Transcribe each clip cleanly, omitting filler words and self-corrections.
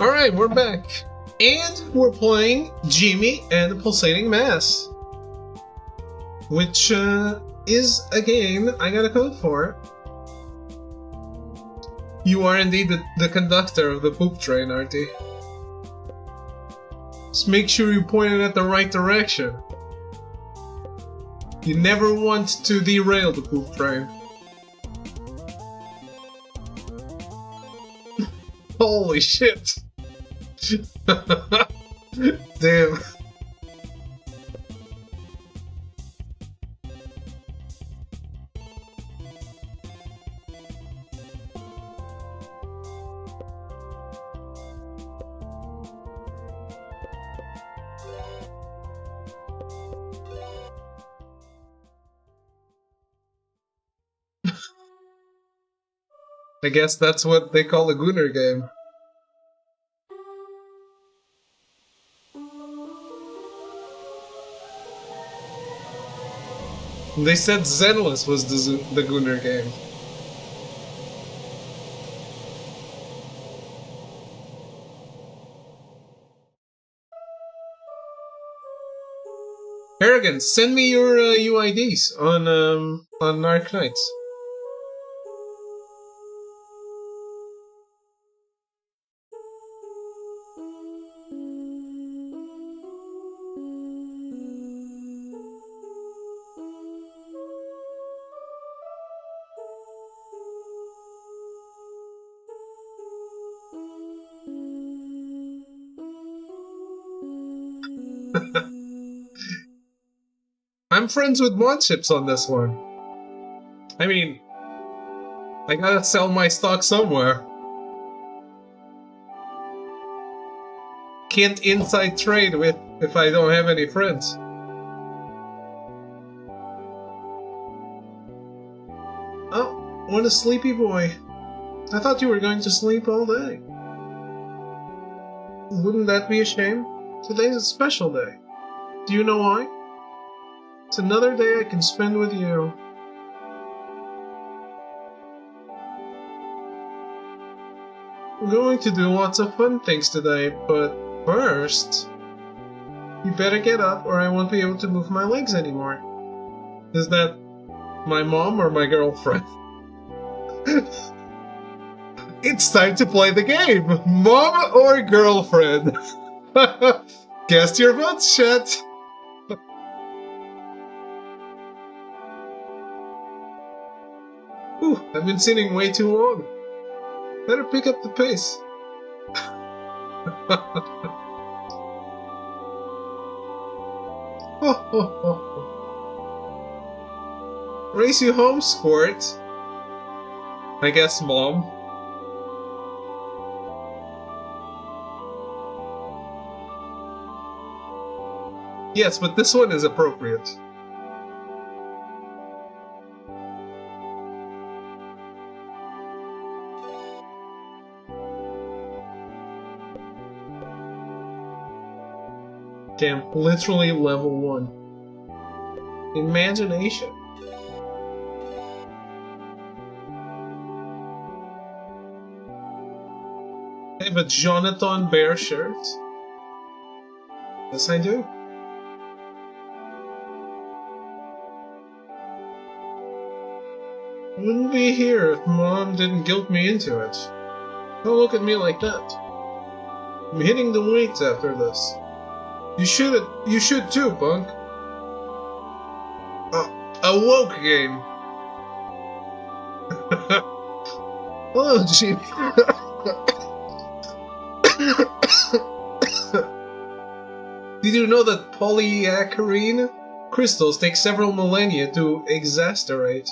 Alright, we're back. And we're playing Jimmy and the Pulsating Mass. Which is a game I got a code for. You are indeed the conductor of the poop train, aren't you? Just make sure you point it at the right direction. You never want to derail the poop train. Holy shit! Damn. I guess that's what they call a Gunner game. They said Zenless was the Gunner game. Harrigan, send me your UIDs on Arc Knights. I'm friends with Modships on this one. I mean, I gotta sell my stock somewhere. Can't inside trade with if I don't have any friends. Oh, what a sleepy boy. I thought you were going to sleep all day. Wouldn't that be a shame? Today's a special day. Do you know why? It's another day I can spend with you. I'm going to do lots of fun things today, but first, you better get up or I won't be able to move my legs anymore. Is that my mom or my girlfriend? It's time to play the game! Mom or girlfriend? Cast your votes, chat! Ooh, I've been sitting way too long. Better pick up the pace. Race you home, Squirt. I guess, Mom. Yes, but this one is appropriate. Damn, literally level 1. Imagination. I have a Jonathan Bear shirt. Yes, I do. I wouldn't be here if Mom didn't guilt me into it. Don't look at me like that. I'm hitting the weights after this. You should too, punk. A woke game. Hello, Jimmy. Did you know that polyacarine crystals take several millennia to exasperate?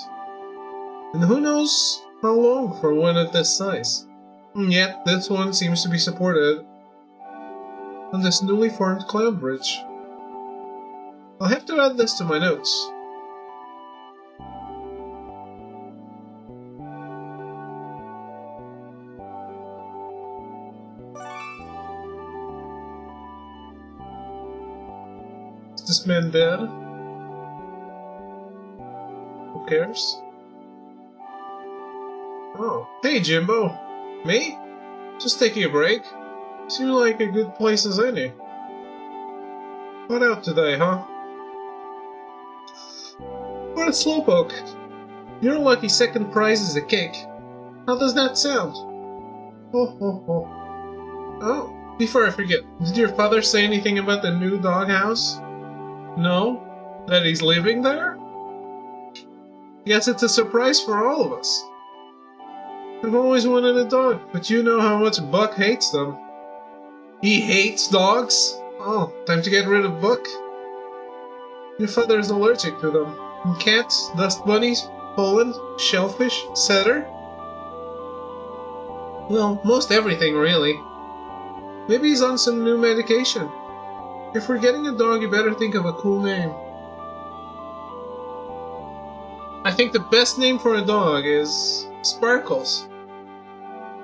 And who knows how long for one of this size? And yet, this one seems to be supported on this newly formed cloud bridge. I'll have to add this to my notes. Is this man dead? Who cares? Oh, hey Jimbo! Me? Just taking a break. Seems like a good place as any. What out today, huh? What a slowpoke! Your lucky second prize is a cake. How does that sound? Oh, oh, oh. Oh, before I forget, did your father say anything about the new doghouse? No? That he's living there? Guess it's a surprise for all of us. I've always wanted a dog, but you know how much Buck hates them. He hates dogs? Oh, time to get rid of Buck. Your father is allergic to them. And cats, dust bunnies, pollen, shellfish, setter? Well, most everything, really. Maybe he's on some new medication. If we're getting a dog, you better think of a cool name. I think the best name for a dog is Sparkles.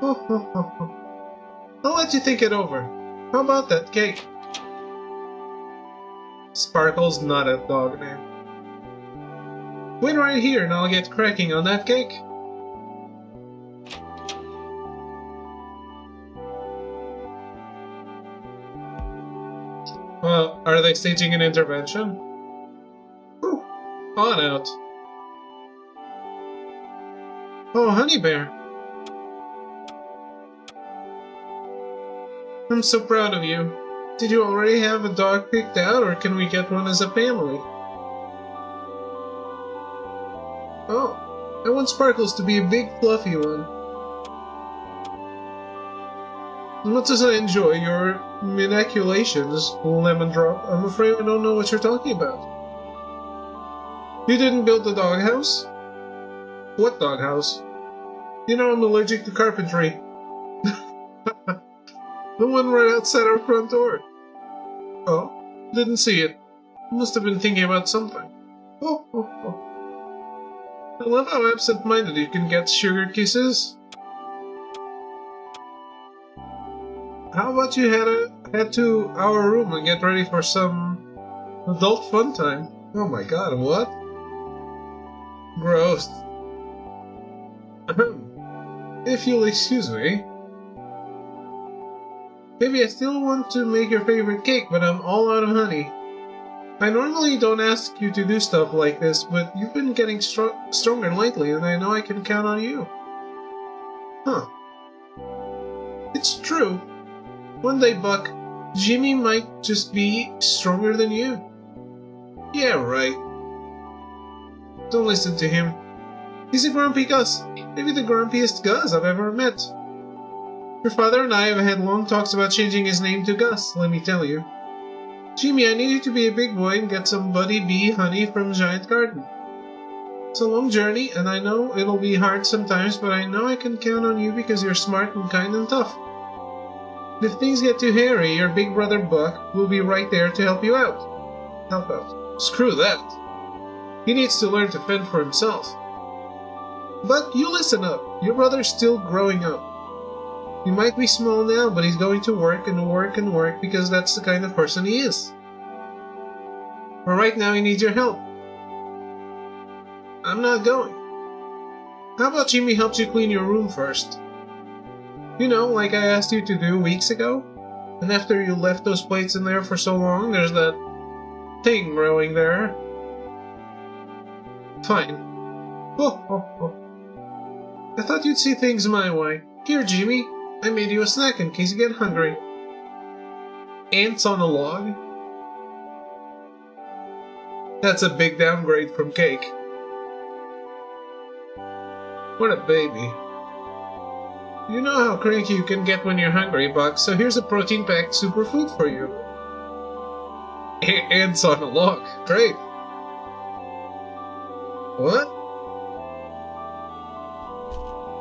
I'll let you think it over. How about that cake? Sparkle's not a dog name. Wait right here and I'll get cracking on that cake. Well, are they staging an intervention? Whew. On out. Oh, Honey Bear. I'm so proud of you. Did you already have a dog picked out, or can we get one as a family? Oh, I want Sparkles to be a big fluffy one. As much as I enjoy your manipulations, Lemon Drop, I'm afraid I don't know what you're talking about. You didn't build the doghouse? What doghouse? You know I'm allergic to carpentry. The one right outside our front door. Oh, didn't see it. Must have been thinking about something. Oh. I love how absent-minded you can get, Sugar Kisses. How about you head to our room and get ready for some adult fun time? Oh my god, what? Gross. If you'll excuse me. Baby, I still want to make your favorite cake, but I'm all out of honey. I normally don't ask you to do stuff like this, but you've been getting stronger lately, and I know I can count on you. Huh. It's true. One day, Buck, Jimmy might just be stronger than you. Yeah, right. Don't listen to him. He's a grumpy Gus. Maybe the grumpiest Gus I've ever met. Your father and I have had long talks about changing his name to Gus, let me tell you. Jimmy, I need you to be a big boy and get some buddy bee honey from Giant Garden. It's a long journey, and I know it'll be hard sometimes, but I know I can count on you because you're smart and kind and tough. If things get too hairy, your big brother Buck will be right there to help you out. Help out. Screw that. He needs to learn to fend for himself. Buck, you listen up. Your brother's still growing up. He might be small now, but he's going to work and work and work because that's the kind of person he is. But right now he needs your help. I'm not going. How about Jimmy helps you clean your room first? You know, like I asked you to do weeks ago? And after you left those plates in there for so long, there's that thing growing there. Fine. Oh. I thought you'd see things my way. Here, Jimmy. I made you a snack in case you get hungry. Ants on a log? That's a big downgrade from cake. What a baby. You know how cranky you can get when you're hungry, Buck, so here's a protein-packed superfood for you. Ants on a log. Great. What?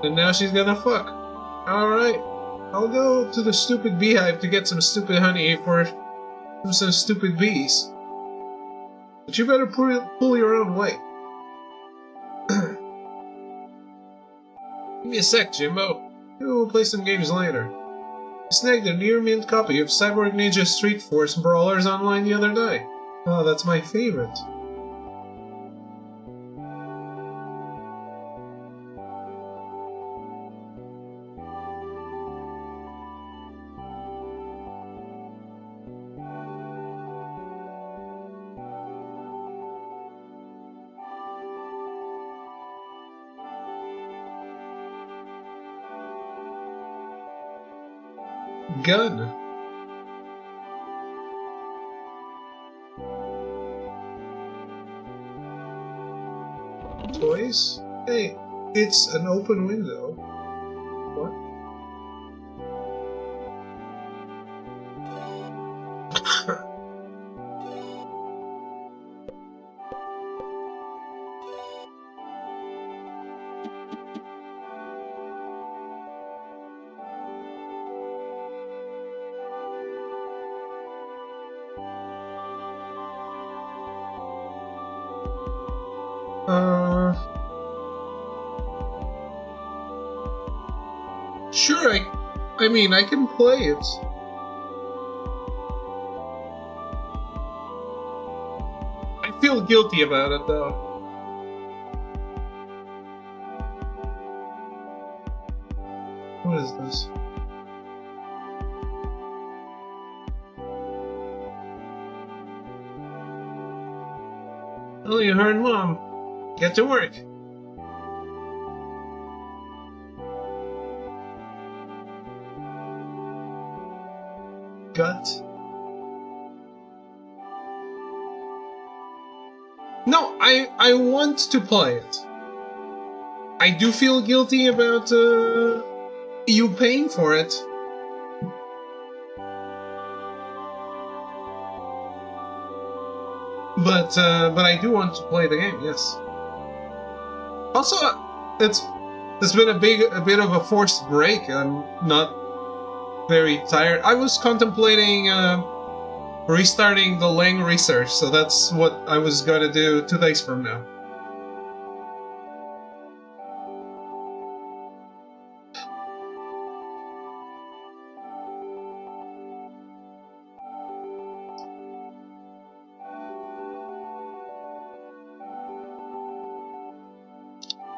And now she's gonna fuck. Alright. I'll go to the stupid beehive to get some stupid honey for some stupid bees. But you better pull your own weight. Give me a sec, Jimbo. Maybe we'll play some games later. I snagged a near-mint copy of Cyborg Ninja Street Force Brawlers online the other day. Oh, that's my favorite. gun. Toys? Hey, it's an open window. What? Sure, I mean, I can play it. I feel guilty about it, though. What is this? Oh, you heard Mom. Get to work. Gut. No, I want to play it. I do feel guilty about you paying for it. But I do want to play the game, yes. Also, it's been a bit of a forced break. I'm not very tired. I was contemplating restarting the Lang research, so that's what I was gonna do 2 days from now.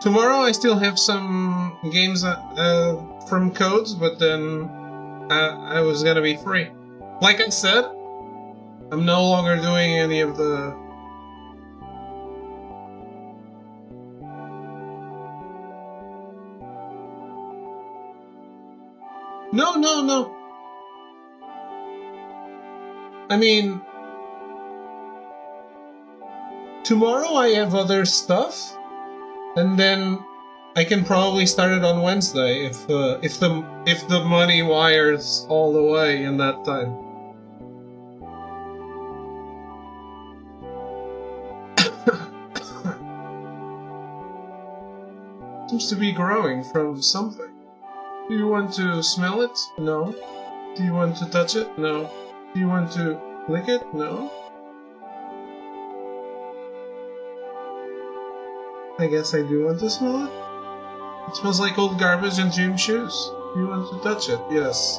Tomorrow I still have some games from codes, but then I was gonna be free. Like I said, I'm no longer doing any of the... No. I mean... Tomorrow I have other stuff, and then I can probably start it on Wednesday if the money wires all the way in that time. Seems to be growing from something. Do you want to smell it? No. Do you want to touch it? No. Do you want to lick it? No. I guess I do want to smell it. It smells like old garbage and gym shoes. Do you want to touch it? Yes.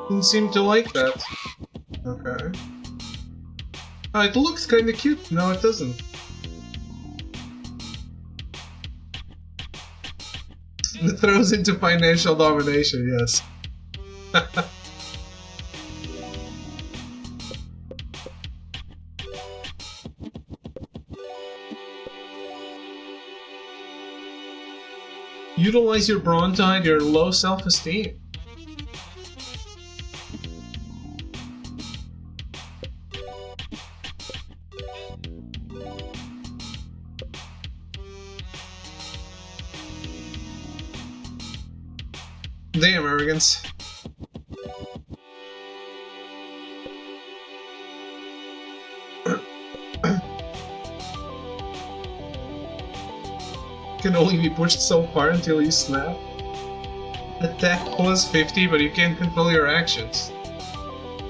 Didn't seem to like that. Okay. Oh, it looks kinda cute. No, it doesn't. It throws into financial domination, yes. Utilize your brawn to hide your low self-esteem. Damn, arrogance. Can only be pushed so far until you snap. Attack plus 50, but you can't control your actions.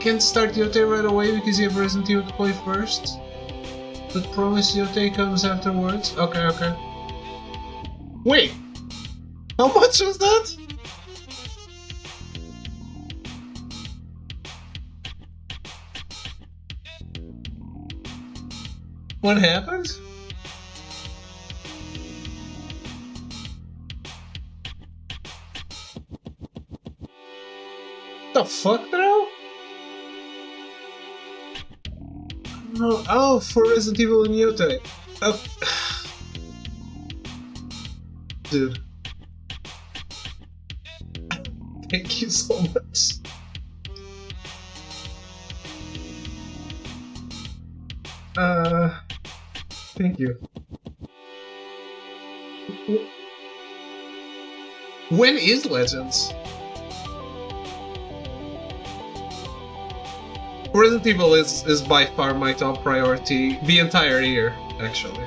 Can't start Yote right away because you have Resident Evil to play first. But promise Yote comes afterwards. Okay. Wait! How much was that? What happened? The fuck, bro? No, oh, for Resident Evil and Yote. Dude. Thank you so much. Thank you. When is Legends? Resident Evil is by far my top priority the entire year, actually.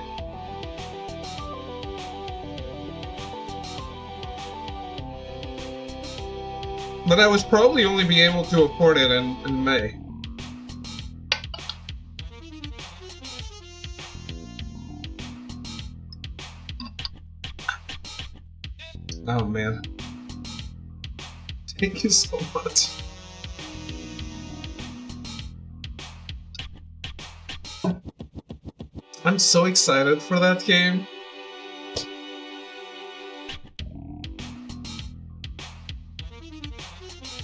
But I would probably only be able to afford it in May. Oh man. Thank you so much. I'm so excited for that game.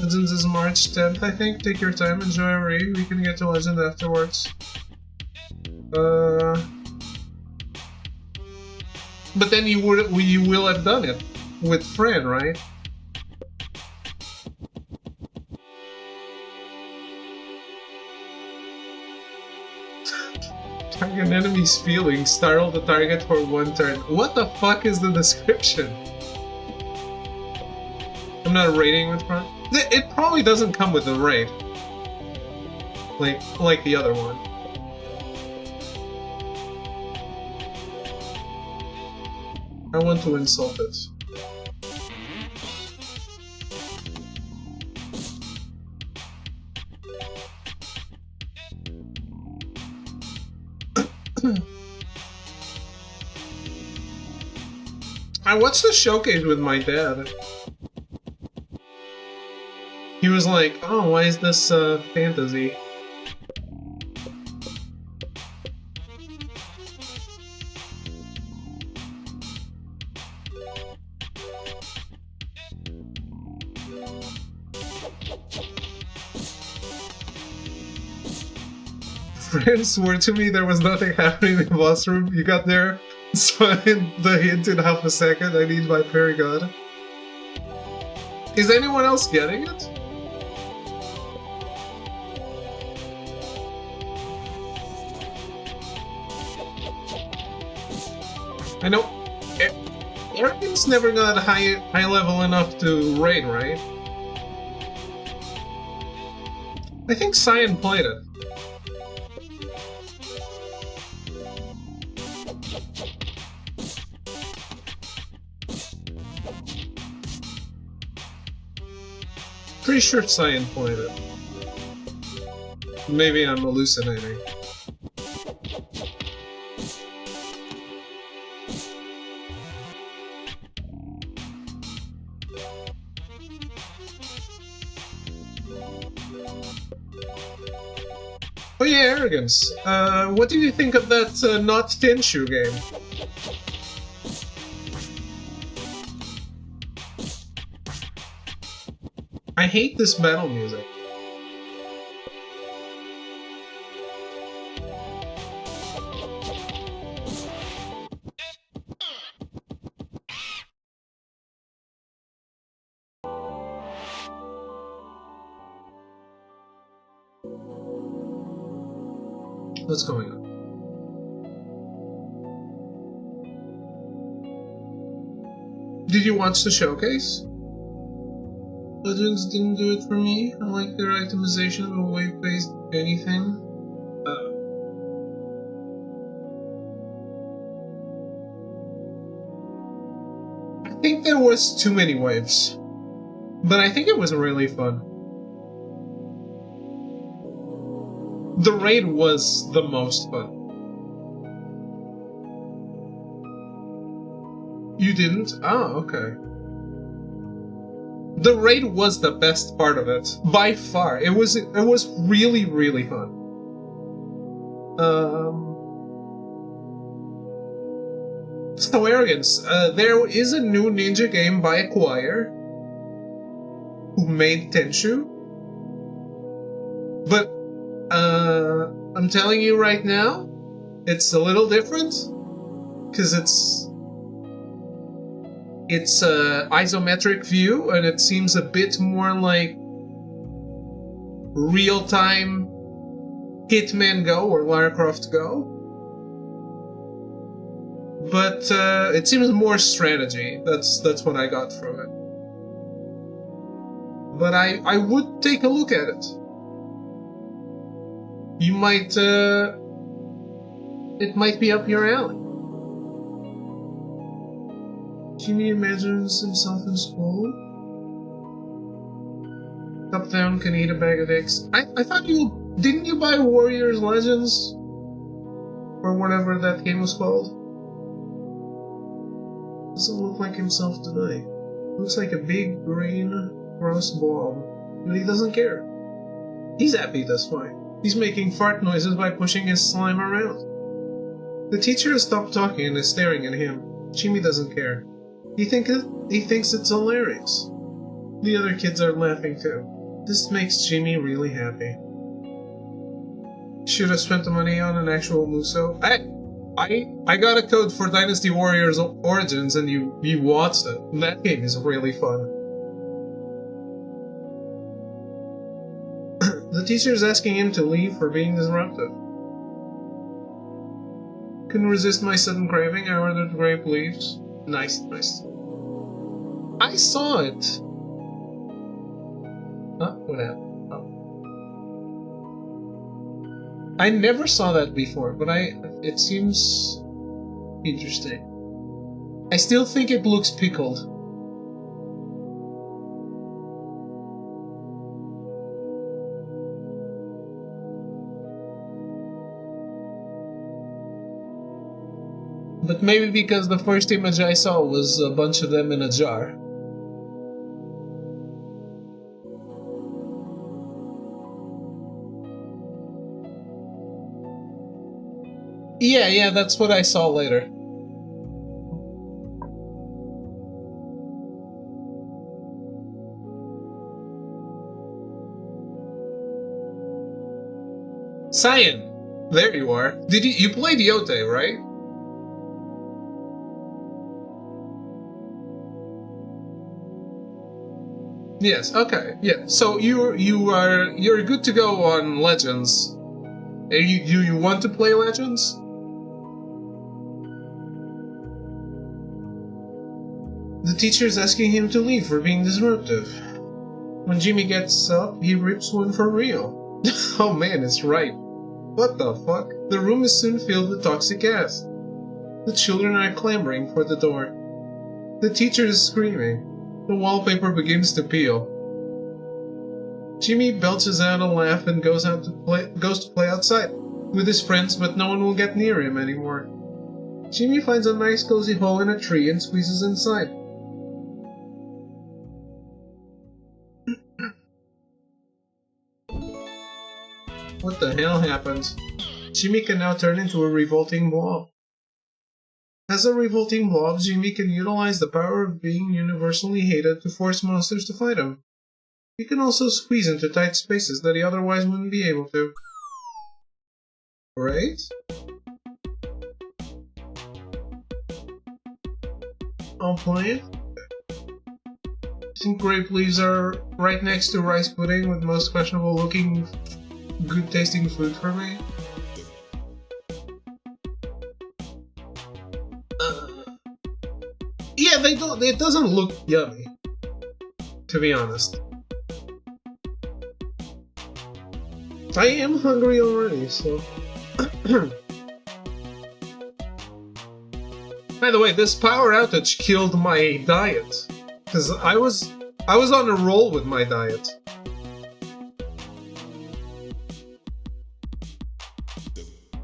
Legends is March 10th, I think. Take your time, enjoy a read. We can get to Legend afterwards. But then you will have done it with Fran, right? Target enemy's feelings. Startle the target for 1 turn. What the fuck is the description? I'm not raiding with Fran. It probably doesn't come with a raid. Like the other one. I want to insult it. I watched the showcase with my dad. He was like, oh, why is this fantasy? Friends swore to me there was nothing happening in the boss room. You got there, saw the hint in half a second. I need my fairy god. Is anyone else getting it? I know Arrogance never got high level enough to raid, right? I think Cyan played it. Pretty sure Cyan played it. Maybe I'm hallucinating. Oh yeah, Arrogance. What do you think of that not Tenshu game? I hate this battle music. What's going on? Did you watch the showcase? Legends didn't do it for me. I like their itemization of wave-based anything. I think there was too many waves. But I think it was really fun. The raid was the most fun. You didn't? Oh, okay. The raid was the best part of it, by far. It was really, really fun. So Arrogance, there is a new ninja game by Acquire, who made Tenshu. But, I'm telling you right now, it's a little different, because it's isometric view, and it seems a bit more like real-time Hitman Go or Lara Croft Go. But it seems more strategy. That's what I got from it. But I would take a look at it. You might it might be up your alley. Jimmy imagines himself in school. Top down can eat a bag of eggs. I thought didn't you buy Warriors Legends? Or whatever that game was called? Doesn't look like himself today. Looks like a big green gross ball. But he doesn't care. He's happy, that's fine. He's making fart noises by pushing his slime around. The teacher has stopped talking and is staring at him. Jimmy doesn't care. He thinks it's hilarious. The other kids are laughing too. This makes Jimmy really happy. Should have spent the money on an actual Muso. I got a code for Dynasty Warriors Origins and you watched it. That game is really fun. The teacher is asking him to leave for being disruptive. Couldn't resist my sudden craving, I ordered grape leaves. Nice. I saw it. Huh? What happened? Oh. I never saw that before, but it seems interesting. I still think it looks pickled. But maybe because the first image I saw was a bunch of them in a jar. Yeah, that's what I saw later. Cyan! There you are. You played Yote, right? Yes, okay, yeah. So you're good to go on Legends. Do you want to play Legends? The teacher is asking him to leave for being disruptive. When Jimmy gets up, he rips one for real. Oh man, it's right. What the fuck? The room is soon filled with toxic gas. The children are clamoring for the door. The teacher is screaming. The wallpaper begins to peel. Jimmy belches out a laugh and goes to play outside with his friends, but no one will get near him anymore. Jimmy finds a nice cozy hole in a tree and squeezes inside. What the hell happens? Jimmy can now turn into a revolting blob. As a revolting blob, Jimmy can utilize the power of being universally hated to force monsters to fight him. He can also squeeze into tight spaces that he otherwise wouldn't be able to. Right? I'll play it. I think grape leaves are right next to rice pudding with most questionable looking, good tasting food for me. Yeah, they don't. It doesn't look yummy, to be honest. I am hungry already, so. By the way, this power outage killed my diet, because I was on a roll with my diet.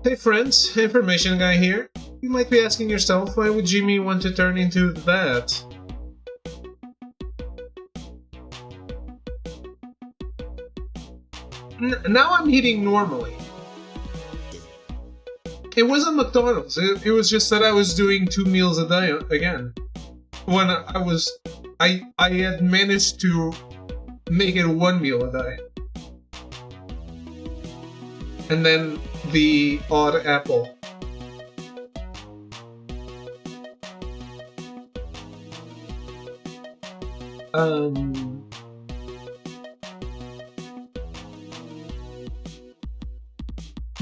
Hey friends, information guy here. You might be asking yourself, why would Jimmy want to turn into that? Now I'm eating normally. It wasn't McDonald's, it was just that I was doing 2 meals a day again. When I had managed to make it 1 meal a day. And then the odd apple.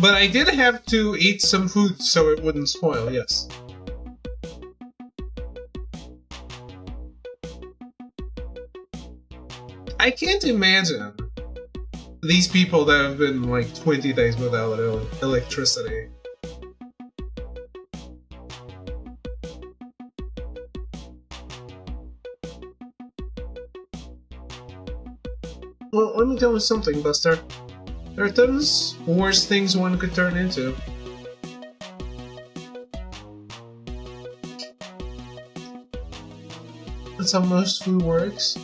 But I did have to eat some food so it wouldn't spoil, yes. I can't imagine these people that have been like 20 days without electricity. Well, let me tell you something, Buster. There are tons worse things one could turn into. That's how most food works.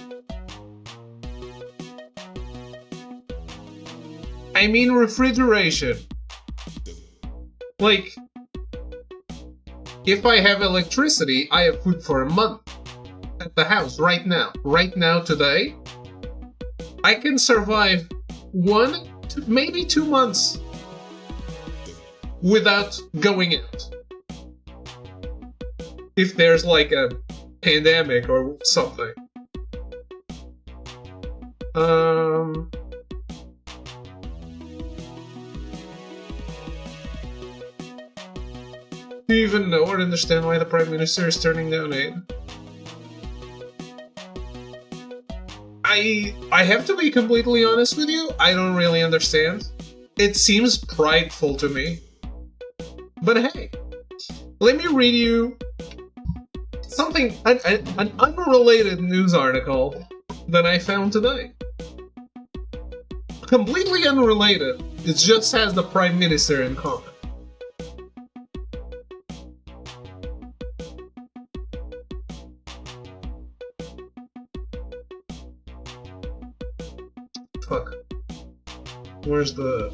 I mean refrigeration. Like, if I have electricity, I have food for a month at the house right now. Right now, today, I can survive 1 to maybe 2 months without going out. If there's like a pandemic or something. Do you even know or understand why the Prime Minister is turning down aid? I have to be completely honest with you, I don't really understand. It seems prideful to me. But hey, let me read you something, an unrelated news article that I found today. Completely unrelated, it just has the Prime Minister in common. Fuck. Where's the...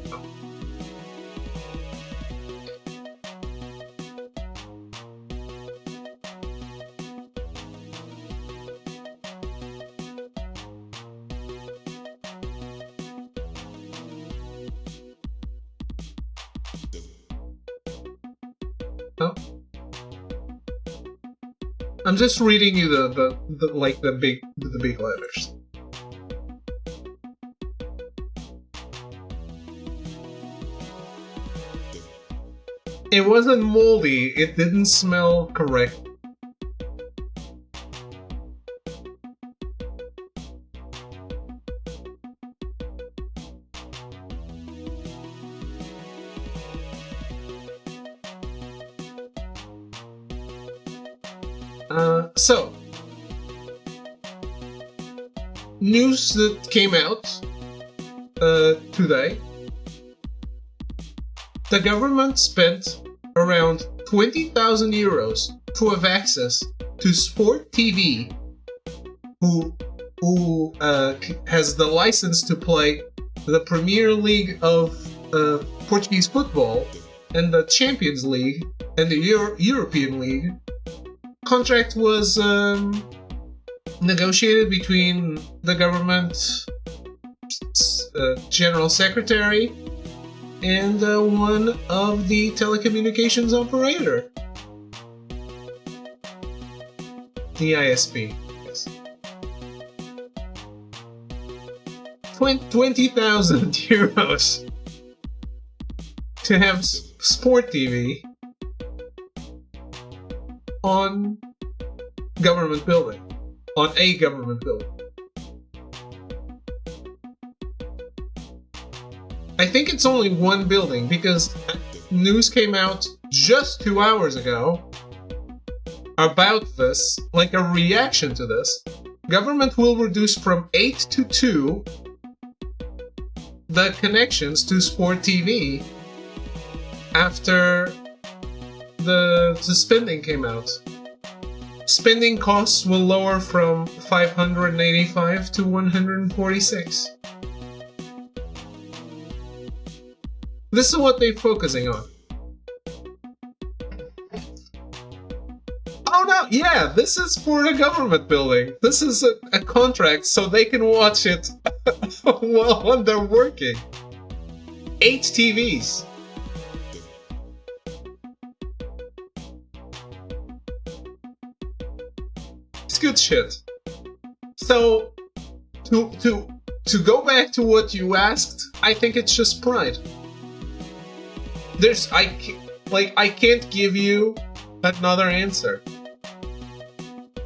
Oh. I'm just reading you the big letters. It wasn't moldy, it didn't smell correct. So, news that came out today. The government spent around 20,000 euros to have access to Sport TV, who has the license to play the Premier League of Portuguese football and the Champions League and the European League. Contract was negotiated between the government general secretary and one of the telecommunications operator. The ISP, yes. 20,000 euros to have Sport TV on government building. On a government building. I think it's only one building because news came out just 2 hours ago about this, like a reaction to this. Government will reduce from 8 to 2 the connections to Sport TV after the spending came out. Spending costs will lower from 585 to 146. This is what they're focusing on. Oh no, yeah, this is for a government building. This is a contract so they can watch it while they're working. 8 TVs. It's good shit. So, to go back to what you asked, I think it's just pride. I can't give you another answer.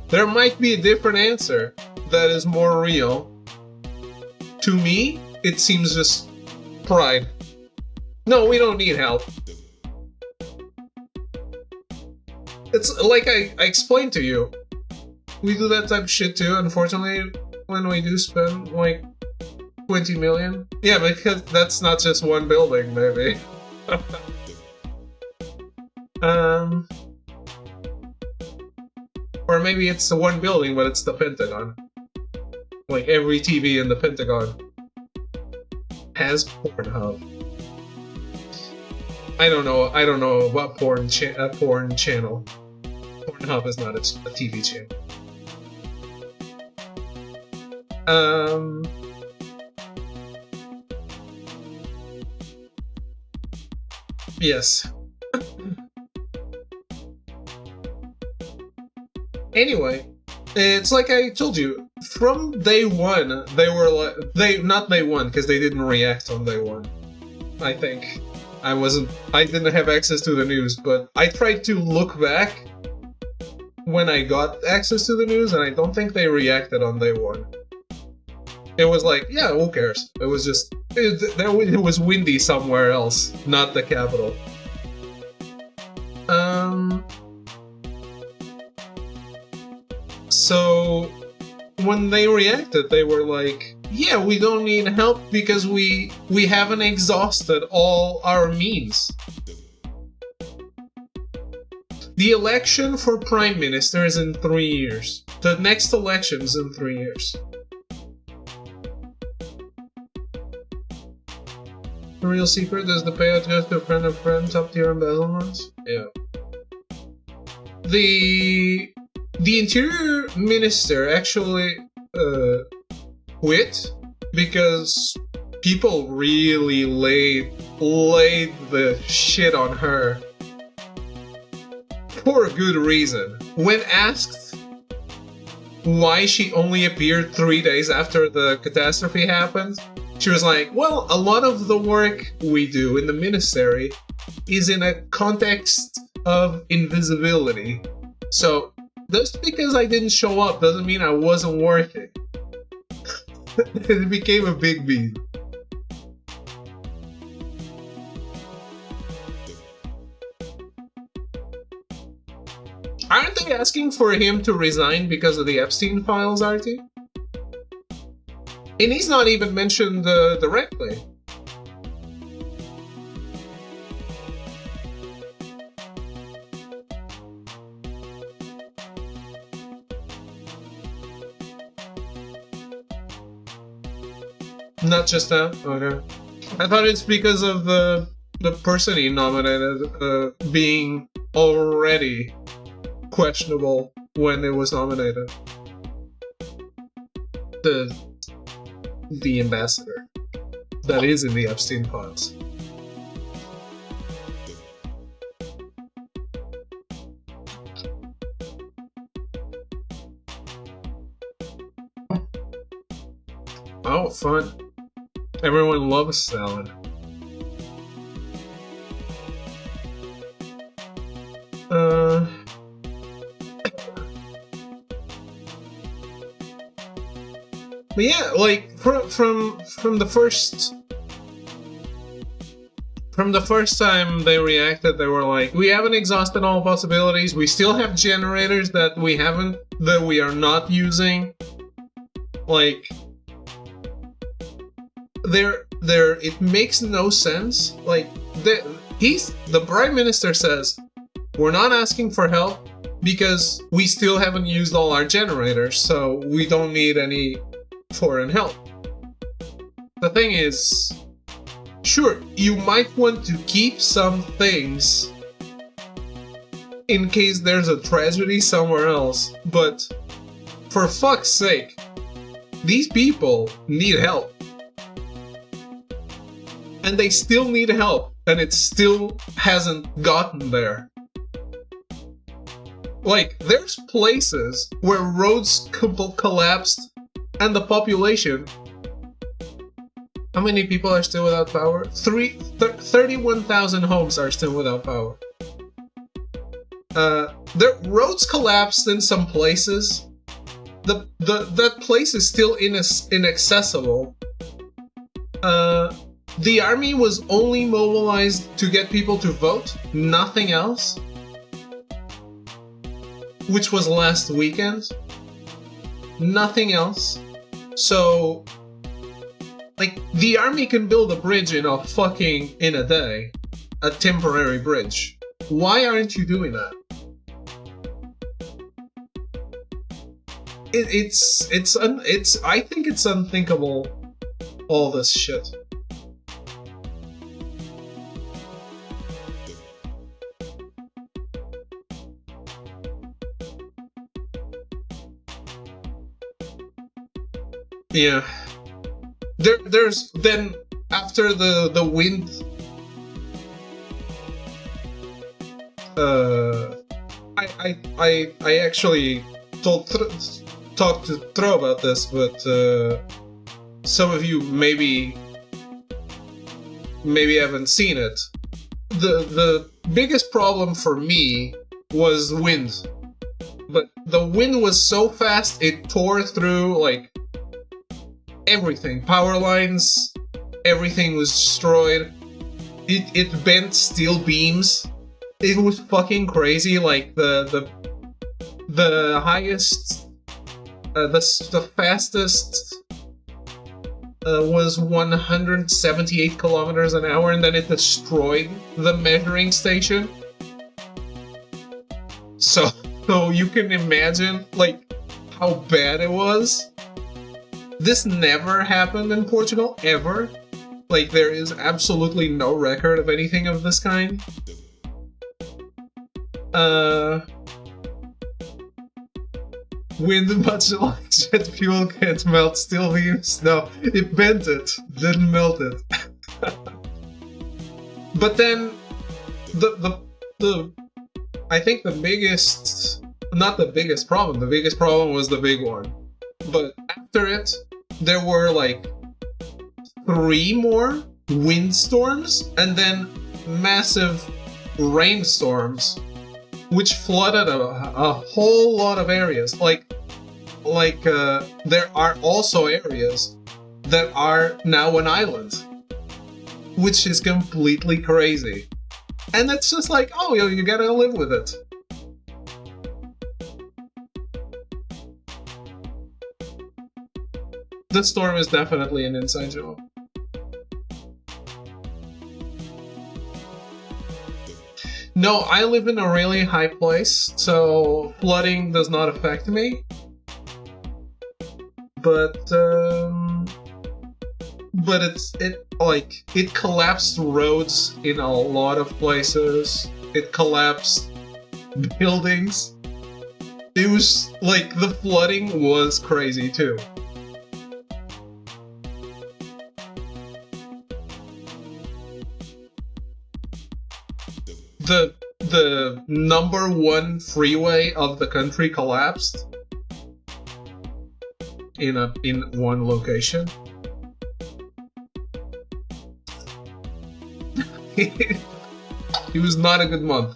There might be a different answer that is more real. To me, it seems just pride. No, we don't need help. It's like I explained to you. We do that type of shit too, unfortunately, when we do spend like 20 million. Yeah, because that's not just one building, maybe. Or maybe it's the one building, but it's the Pentagon. Like every TV in the Pentagon has Pornhub. I don't know about porn channel. Pornhub is not a TV channel. Yes. Anyway, it's like I told you, from day one, they were like, not day one, because they didn't react on day one. I think. I didn't have access to the news, but I tried to look back when I got access to the news, and I don't think they reacted on day one. It was like, yeah, who cares? It was just, it was windy somewhere else, not the capital. So, when they reacted, they were like, yeah, we don't need help because we haven't exhausted all our means. The election for Prime Minister is in 3 years. The next election is in 3 years. The real secret is the payout goes to a friend of friends, top tier embezzlements? Yeah. The interior minister actually quit because people really laid the shit on her for a good reason. When asked why she only appeared 3 days after the catastrophe happened, she was like, well, a lot of the work we do in the ministry is in a context of invisibility. So, just because I didn't show up doesn't mean I wasn't working. It became a big beat. Aren't they asking for him to resign because of the Epstein files, Artie? And he's not even mentioned directly. Not just that? Okay. I thought it's because of the person he nominated being already questionable when it was nominated. The ambassador that is in the Epstein files. Oh, fun. Everyone loves salad. But yeah, like from the first time they reacted, they were like, we haven't exhausted all possibilities. We still have generators that we are not using. Like, it makes no sense. Like, the Prime Minister says, we're not asking for help because we still haven't used all our generators, so we don't need any foreign help. The thing is, sure, you might want to keep some things in case there's a tragedy somewhere else, but for fuck's sake, these people need help. And they still need help, and it still hasn't gotten there. Like, there's places where roads collapsed and the population How many people are still without power? 31,000 homes are still without power. The roads collapsed in some places. That place is still inaccessible. The army was only mobilized to get people to vote, nothing else. Which was last weekend. Nothing else. So, like, the army can build a bridge in a day. A temporary bridge. Why aren't you doing that? I think it's unthinkable, all this shit. Yeah. There's then after the wind I actually talked to Tro about this, but some of you maybe haven't seen it. The biggest problem for me was wind. But the wind was so fast it tore through like everything. Power lines, everything was destroyed. It bent steel beams. It was fucking crazy. Like the highest, the fastest was 178 kilometers an hour, and then it destroyed the measuring station. So you can imagine like how bad it was. This never happened in Portugal, ever. Like, there is absolutely no record of anything of this kind. Wind, much like jet fuel, can't melt steel beams. No, it bent it, didn't melt it. But then, I think the biggest, not the biggest problem, the biggest problem was the big one. But after it, there were like 3 more windstorms and then massive rainstorms, which flooded a whole lot of areas. Like there are also areas that are now an island, which is completely crazy. And it's just like, oh, you gotta live with it. This storm is definitely an inside joke. No, I live in a really high place, so flooding does not affect me. But it collapsed roads in a lot of places. It collapsed buildings. It was like the flooding was crazy too. The number 1 freeway of the country collapsed in one location. It was not a good month.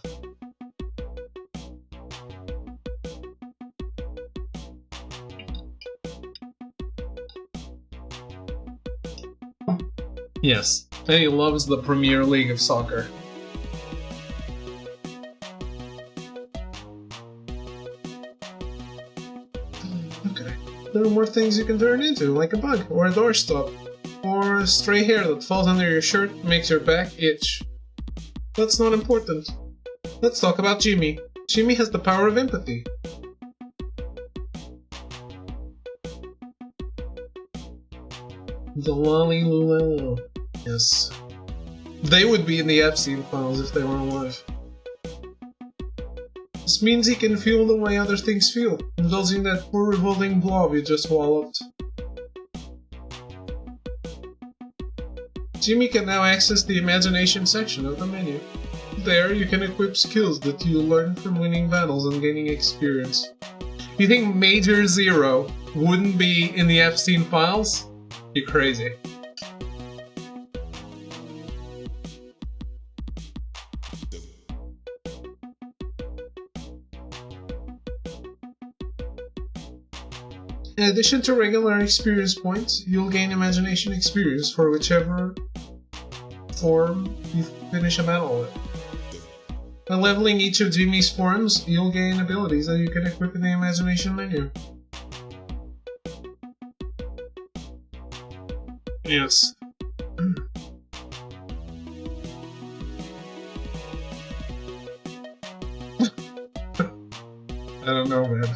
Yes, and he loves the Premier League of soccer. There are more things you can turn into, like a bug, or a doorstop, or a stray hair that falls under your shirt and makes your back itch. That's not important. Let's talk about Jimmy. Jimmy has the power of empathy. The Lolly Lulelo. Yes. They would be in the Epstein files if they were alive. This means he can feel the way other things feel, indulging that poor revolting blob you just swallowed. Jimmy can now access the imagination section of the menu. There, you can equip skills that you learn from winning battles and gaining experience. You think Major Zero wouldn't be in the Epstein files? You're crazy. In addition to regular experience points, you'll gain imagination experience for whichever form you finish a battle with. By leveling each of Jimmy's forms, you'll gain abilities that you can equip in the imagination menu. Yes. I don't know, man.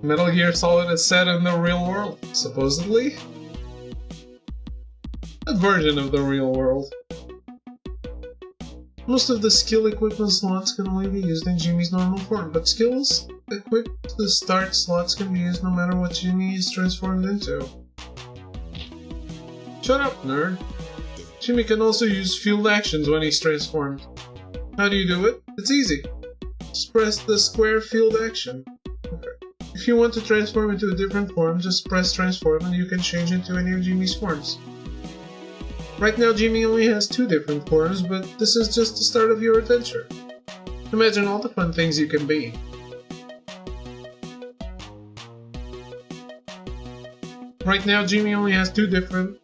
Metal Gear Solid is set in the real world, supposedly. A version of the real world. Most of the skill equipment slots can only be used in Jimmy's normal form, but skills equipped to the start slots can be used no matter what Jimmy is transformed into. Shut up, nerd. Jimmy can also use field actions when he's transformed. How do you do it? It's easy. Just press the square field action. Okay. If you want to transform into a different form, just press transform and you can change into any of Jimmy's forms. Right now Jimmy only has 2 different forms, but this is just the start of your adventure. Imagine all the fun things you can be. Right now Jimmy only has 2 different...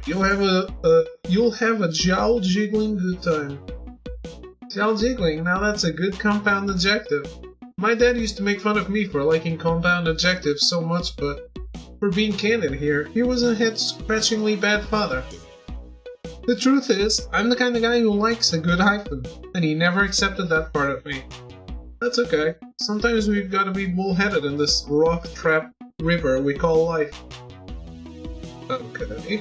You'll have a jowl jiggling good time. Jowl jiggling, now that's a good compound adjective. My dad used to make fun of me for liking compound adjectives so much, but for being candid here, he was a head-scratchingly bad father. The truth is, I'm the kind of guy who likes a good hyphen, and he never accepted that part of me. That's okay. Sometimes we've gotta be bullheaded in this rock-trapped river we call life. Okay.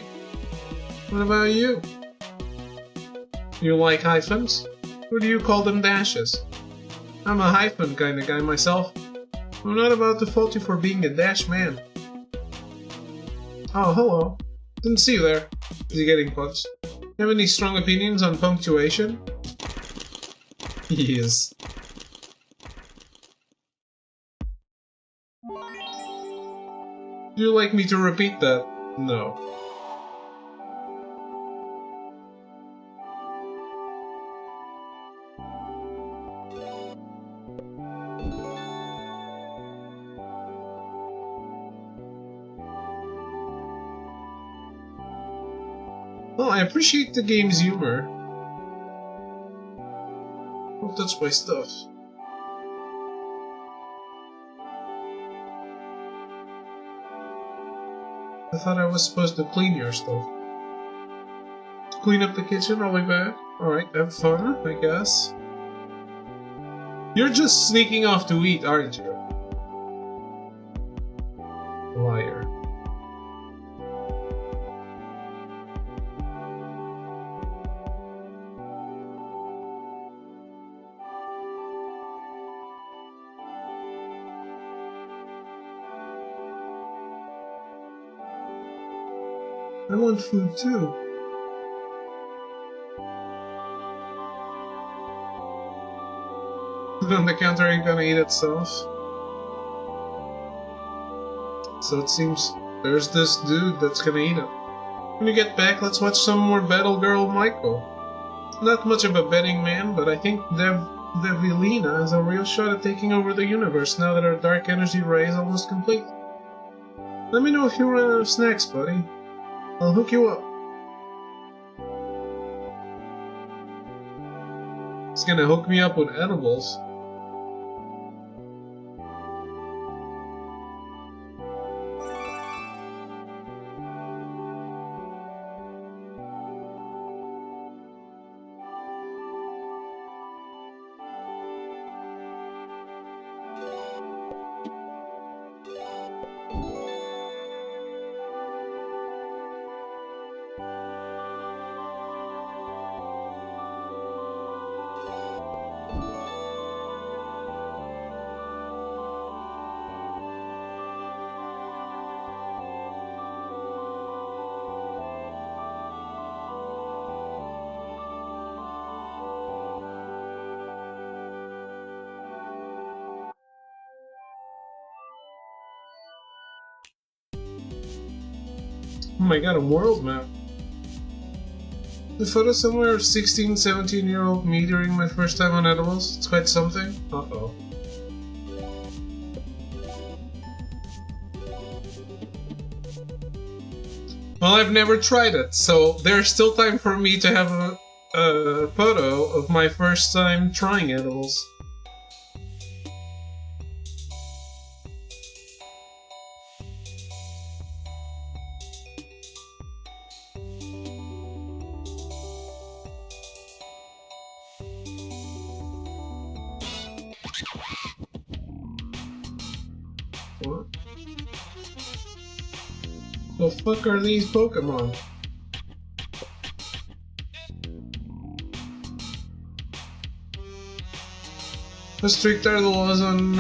What about you? You like hyphens? Or do you call them dashes? I'm a hyphen kind of guy myself. I'm not about to fault you for being a dash man. Oh, hello. Didn't see you there. Is he getting punched? Have any strong opinions on punctuation? He is. Would you like me to repeat that? No. Well, I appreciate the game's humor. Don't touch my stuff. I thought I was supposed to clean your stuff. Clean up the kitchen, I'll be back. Alright, have fun, I guess. You're just sneaking off to eat, aren't you? Liar. I want food too. Food on the counter ain't gonna eat itself. So it seems there's this dude that's gonna eat it. When you get back, let's watch some more Battle Girl Michael. Not much of a betting man, but I think Devilina has a real shot at taking over the universe now that our dark energy ray is almost complete. Let me know if you run out of snacks, buddy. I'll hook you up. He's gonna hook me up with edibles. Oh my god, a world map. The photo somewhere of 16, 17-year-old me during my first time on edibles. It's quite something. Uh-oh. Well, I've never tried it, so there's still time for me to have a photo of my first time trying edibles. What? The fuck are these Pokemon? How strict are the laws on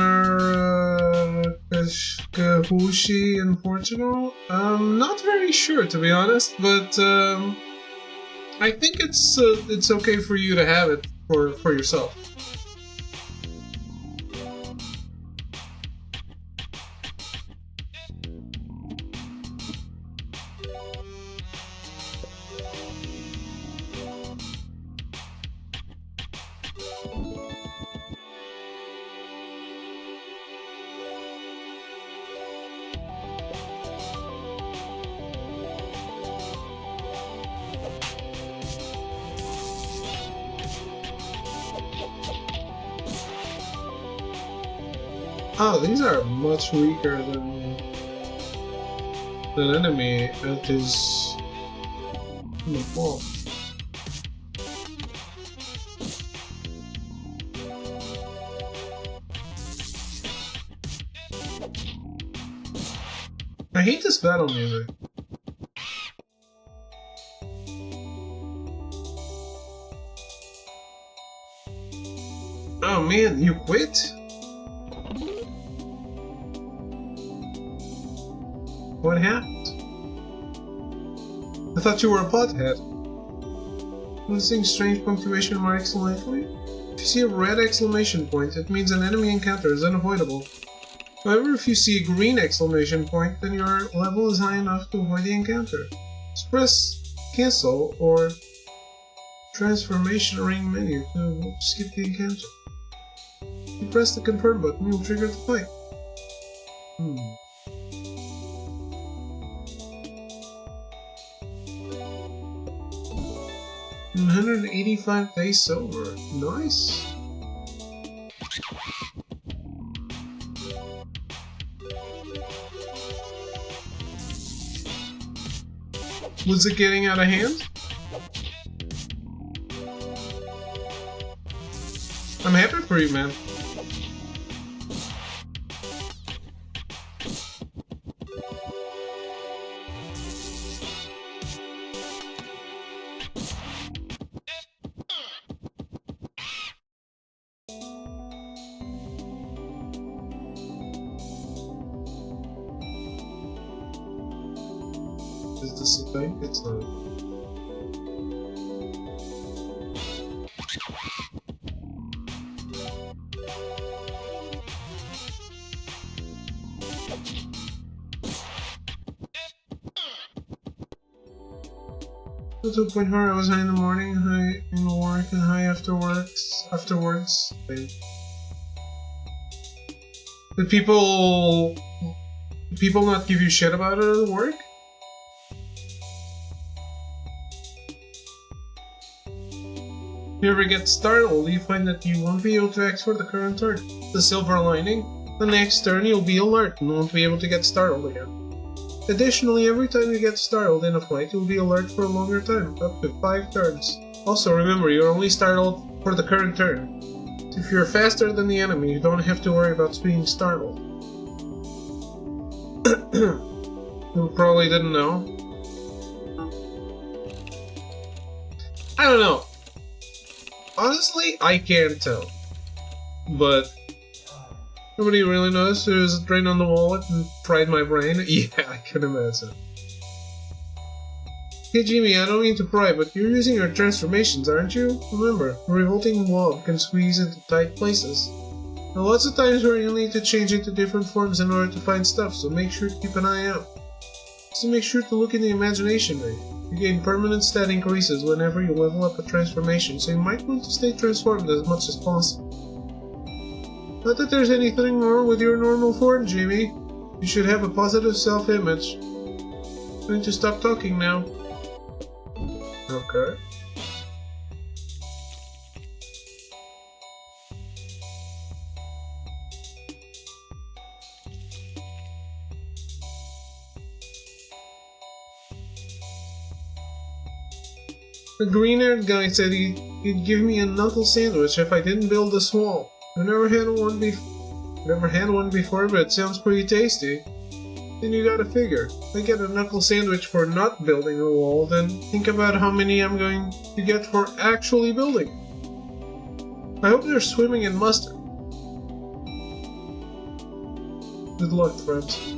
Kahushi in Portugal? Not very sure, to be honest, but I think it's okay for you to have it for yourself. Oh, these are much weaker than enemy at his in the ball. I hate this battle music. Oh man, you quit? What happened? I thought you were a pothead. Noticing strange punctuation marks lately? If you see a red exclamation point, it means an enemy encounter is unavoidable. However, if you see a green exclamation point, then your level is high enough to avoid the encounter. Just press cancel or transformation ring menu to skip the encounter. If you press the confirm button, you'll trigger the fight. 185 days sober. Nice. Was it getting out of hand? I'm happy for you, man. Is this a thing? It's not. To a point where I was high in the morning, high in the work, and high afterwards. Did people not give you shit about it at work? If you ever get startled, you find that you won't be able to export the current turn. The silver lining, the next turn you'll be alert and won't be able to get startled again. Additionally, every time you get startled in a fight, you'll be alert for a longer time, up to 5 turns. Also remember, you're only startled for the current turn. So if you're faster than the enemy, you don't have to worry about being startled. You probably didn't know. I don't know. Honestly, I can't tell. But nobody really knows. There's a drain on the wallet and fried my brain. Yeah, I can imagine. Hey Jimmy, I don't mean to pry, but you're using your transformations, aren't you? Remember, a revolting wall can squeeze into tight places. There are lots of times where you'll need to change into different forms in order to find stuff, so make sure to keep an eye out. So make sure to look in the imagination ring. You gain permanent stat increases whenever you level up a transformation, so you might want to stay transformed as much as possible. Not that there's anything wrong with your normal form, Jamie. You should have a positive self-image. I'm going to stop talking now. Okay. The green-haired guy said he'd give me a knuckle sandwich if I didn't build this wall. I've never had one before, but it sounds pretty tasty. Then you gotta figure. If I get a knuckle sandwich for not building a wall, then think about how many I'm going to get for actually building. I hope they're swimming in mustard. Good luck, friends.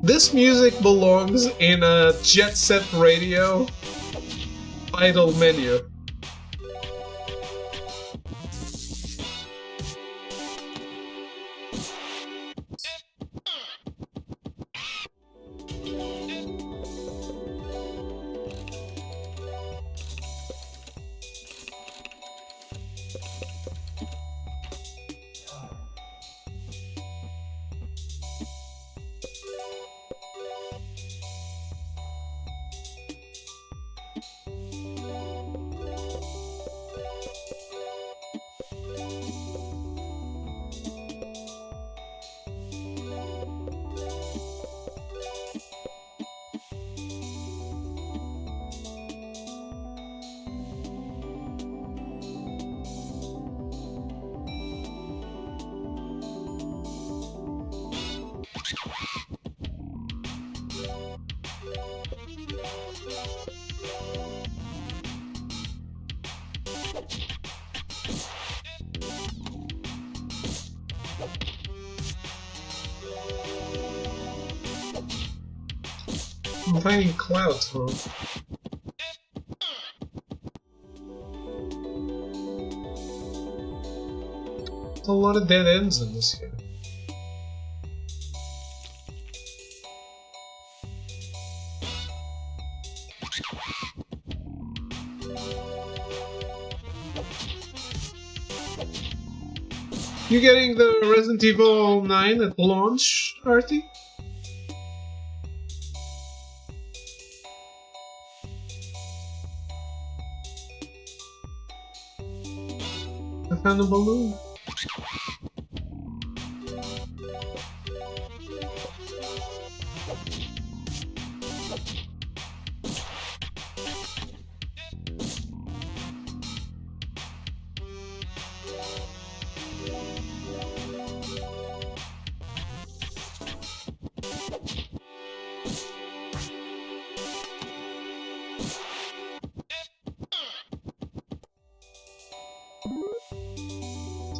This music belongs in a Jet Set Radio idle menu. I'm finding clouds, huh? There's a lot of dead ends in this game. You getting the Resident Evil 9 at launch, Artie? I found a balloon.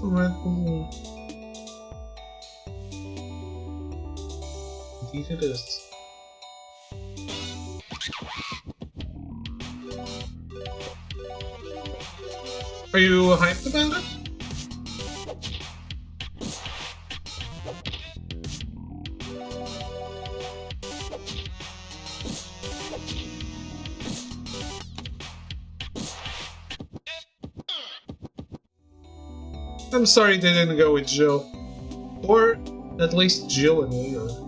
Red balloon. Indeed it is. Are you hyped about it? I'm sorry they didn't go with Jill. Or at least Jill and Leon.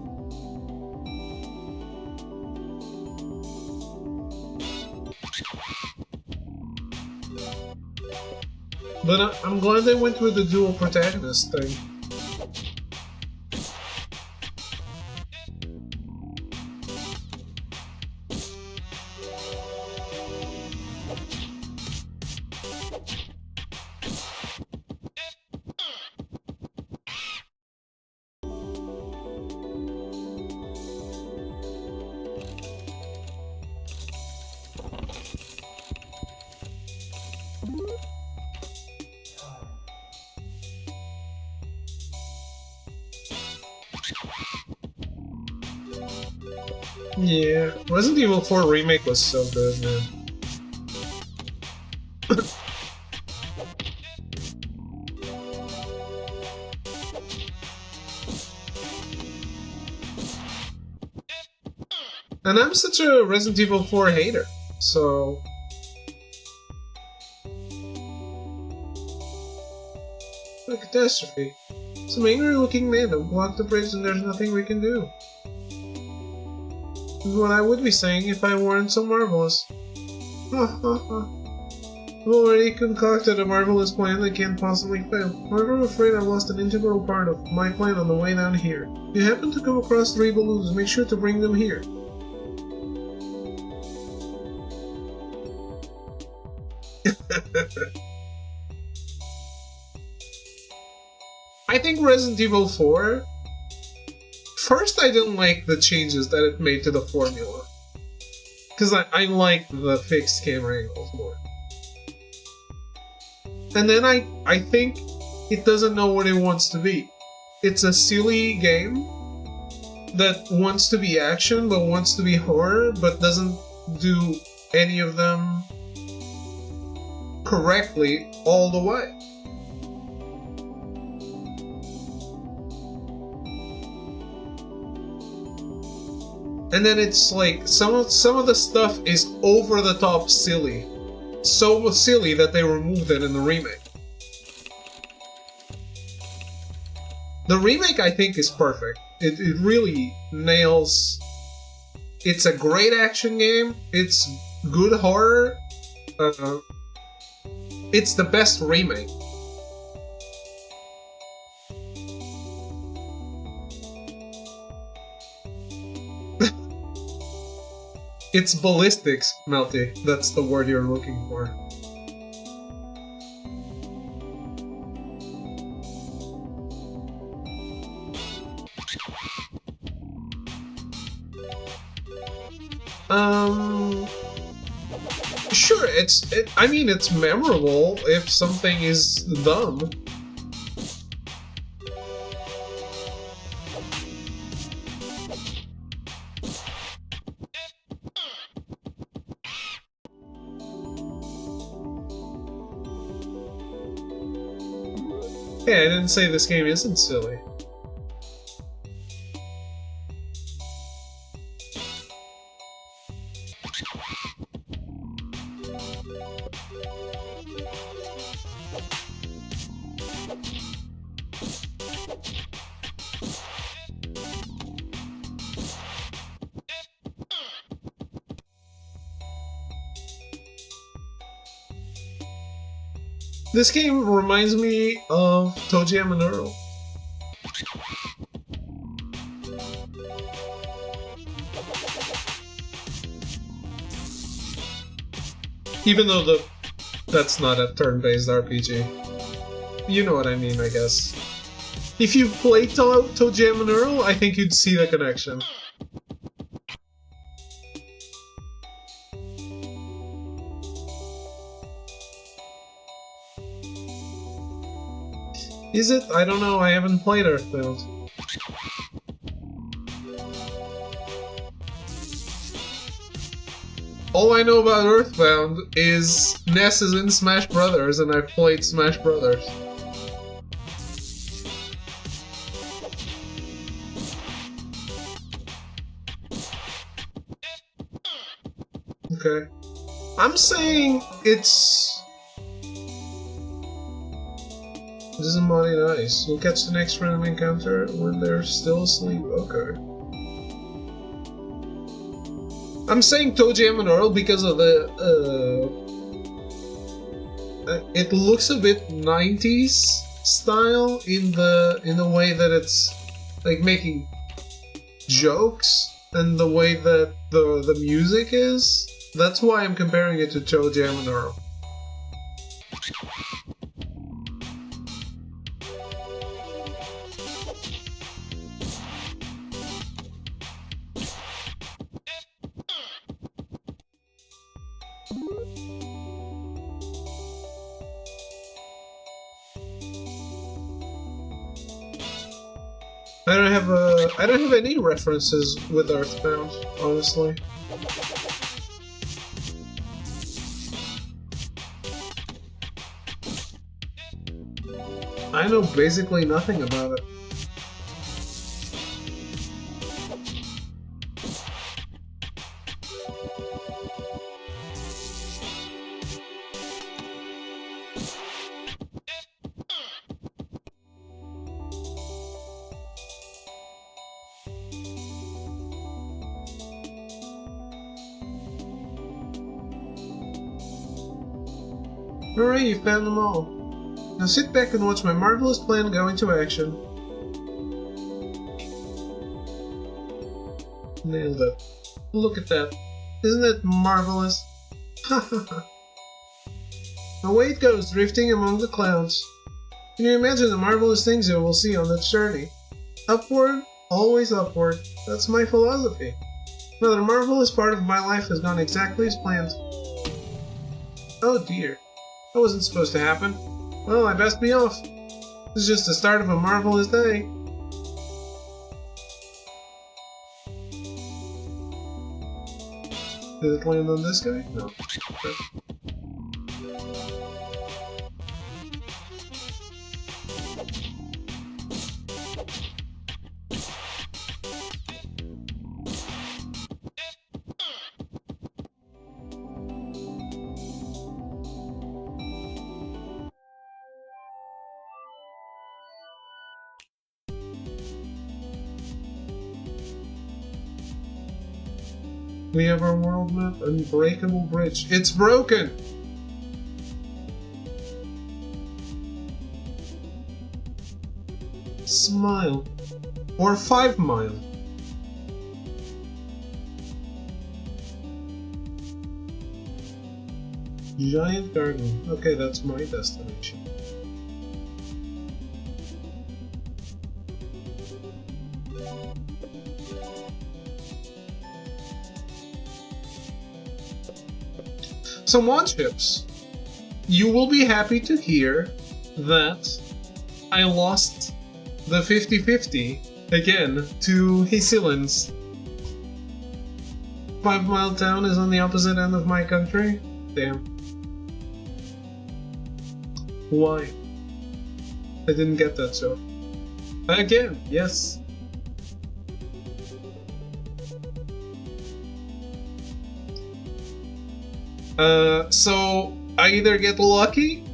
But I'm glad they went with the dual protagonist thing. Yeah, Resident Evil 4 Remake was so good, man. And I'm such a Resident Evil 4 hater, so... A catastrophe. Some angry-looking man have blocked the bridge and there's nothing we can do. This is what I would be saying if I weren't so marvelous. Ha ha ha. I've already concocted a marvelous plan that can't possibly fail. However, I'm afraid I lost an integral part of my plan on the way down here. If you happen to come across 3 balloons, make sure to bring them here. I think Resident Evil 4... First, I didn't like the changes that it made to the formula. Because I liked the fixed camera angles more. And then I think it doesn't know what it wants to be. It's a silly game that wants to be action, but wants to be horror, but doesn't do any of them correctly all the way. And then it's like, some of the stuff is over the top silly. So silly that they removed it in the remake. The remake, I think, is perfect. It really nails... It's a great action game, it's good horror, it's the best remake. It's ballistics, Melty. That's the word you're looking for. Sure, I mean, it's memorable if something is dumb. Hey, I didn't say this game isn't silly. This game reminds me of ToeJam and Earl. Even though that's not a turn-based RPG. You know what I mean, I guess. If you played ToeJam and Earl, I think you'd see the connection. Is it? I don't know, I haven't played Earthbound. All I know about Earthbound is Ness is in Smash Brothers, and I've played Smash Brothers. Okay. I'm saying it's... This is Monty Nice. You'll catch the next random encounter when they're still asleep. Okay. I'm saying ToeJam and Earl because of the... it looks a bit 90s style in the way that it's like making jokes and the way that the music is. That's why I'm comparing it to ToeJam and Earl. I don't have any references with Earthbound, honestly. I know basically nothing about it. Hooray, you found them all. Now sit back and watch my marvelous plan go into action. Nailed it. Look at that. Isn't that marvelous? Ha ha ha. Away it goes, drifting among the clouds. Can you imagine the marvelous things you will see on that journey? Upward, always upward. That's my philosophy. Another marvelous part of my life has gone exactly as planned. Oh dear. That wasn't supposed to happen. Well, I best be off. This is just the start of a marvelous day. Did it land on this guy? No. Okay. We have our world map, Unbreakable Bridge. It's broken! Smile. Or 5 Mile. Giant garden. Okay, that's my destination. So, Monchips, you will be happy to hear that I lost the 50-50 again to Hysilins. 5 Mile Town is on the opposite end of my country. Damn. Why? I didn't get that joke. Again, yes. So I either get lucky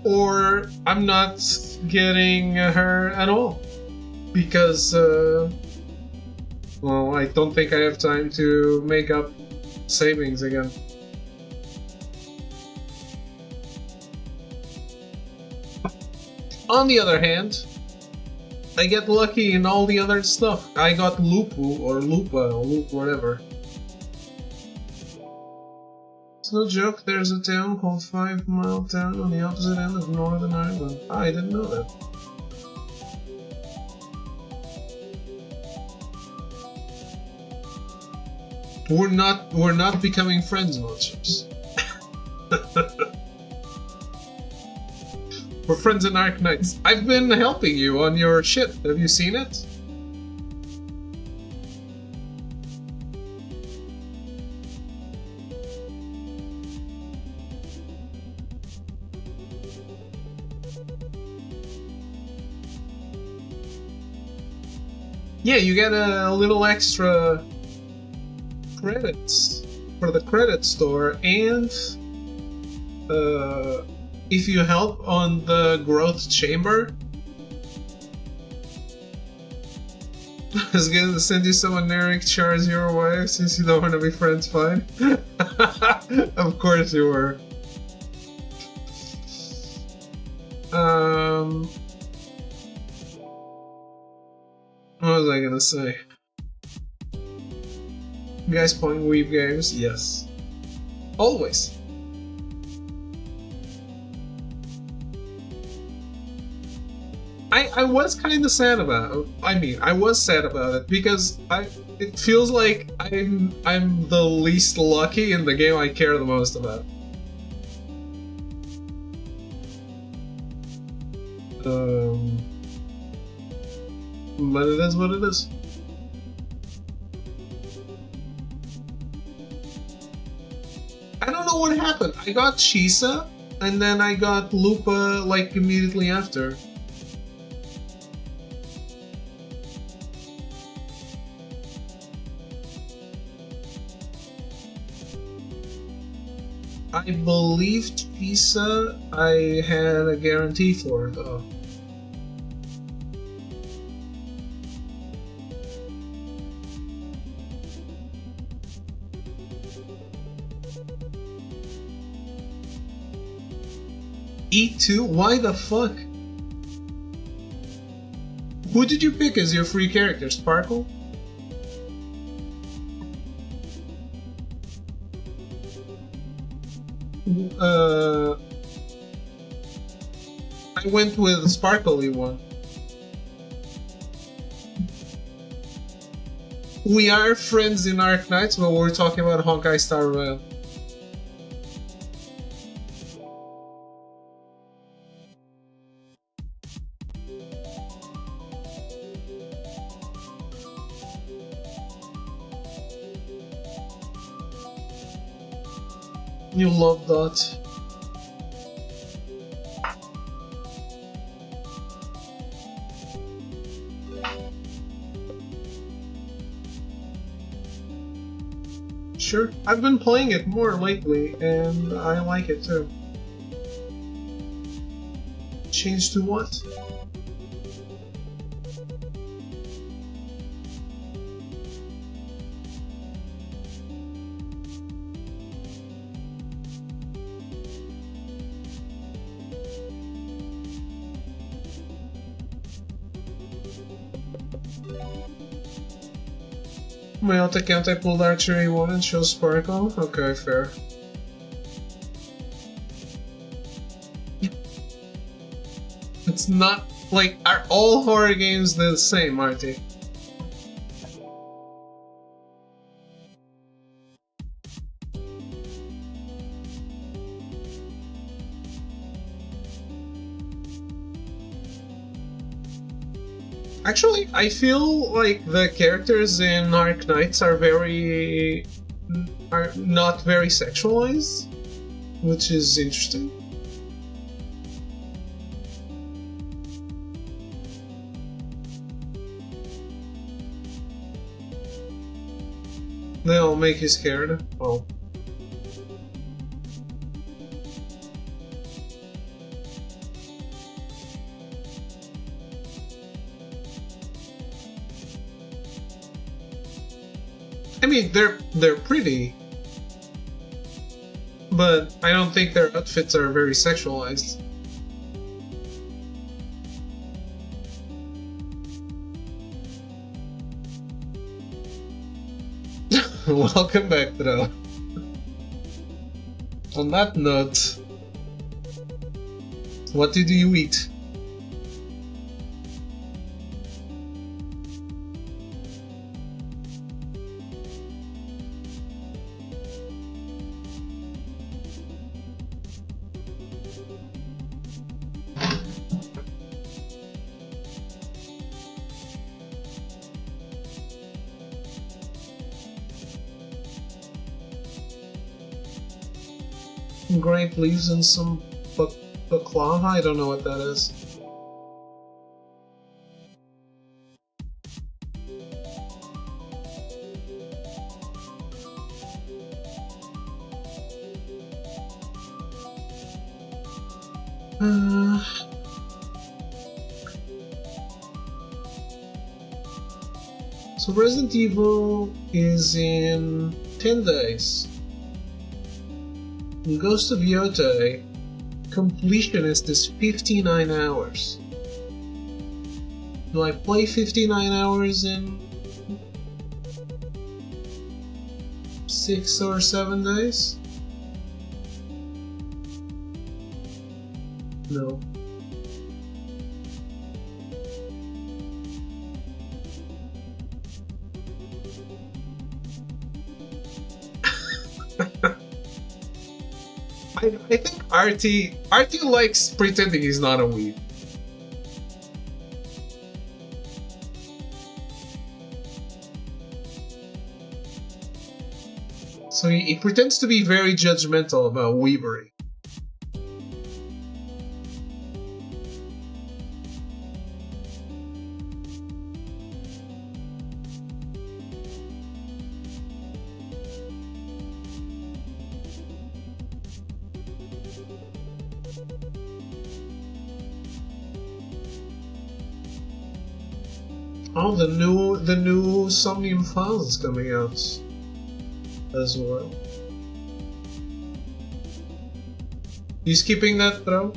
or I'm not getting her at all. Because, well, I don't think I have time to make up savings again. On the other hand, I get lucky in all the other stuff. I got Lupu, or Lupa, or Loop, whatever. It's no joke, there's a town called 5 Mile Town on the opposite end of Northern Ireland. I didn't know that. We're not becoming friends, Monsters. We're friends in Arknights. I've been helping you on your shit. Have you seen it? Yeah, you get a little extra credits for the credit store, and if you help on the growth chamber. I was gonna send you some generic chars your way since you don't want to be friends, fine. Of course you were. What was I gonna say? You guys playing Weeb games? Yes. Always. I was kind of sad about it. I was sad about it because it feels like I'm the least lucky in the game I care the most about. But it is what it is. I don't know what happened. I got Shisa, and then I got Lupa like immediately after. I believe Shisa I had a guarantee for, though. E2? Why the fuck? Who did you pick as your free character? Sparkle? I went with the sparkly one. We are friends in Arc Knights, but we're talking about Honkai Star Rail. You love that. Sure, I've been playing it more lately, and I like it too. Change to what? My alt account I pulled Archery 1 and shows Sparkle? Okay, fair. It's not like, are all horror games the same, Marty? Actually, I feel like the characters in Arc Knights are not very sexualized, which is interesting. They all make you scared. Well. I mean, they're pretty, but I don't think their outfits are very sexualized. Welcome back, Dro. On that note, what did you eat? Grape leaves and some baklava? I don't know what that is. So Resident Evil is in 10 days. Ghost of Yotei completionist is 59 hours. Do I play 59 hours in 6 or 7 days? No. I think RT likes pretending he's not a weeb. So he pretends to be very judgmental about weebery. Oh, the new Somnium Files is coming out as well. You skipping that, bro?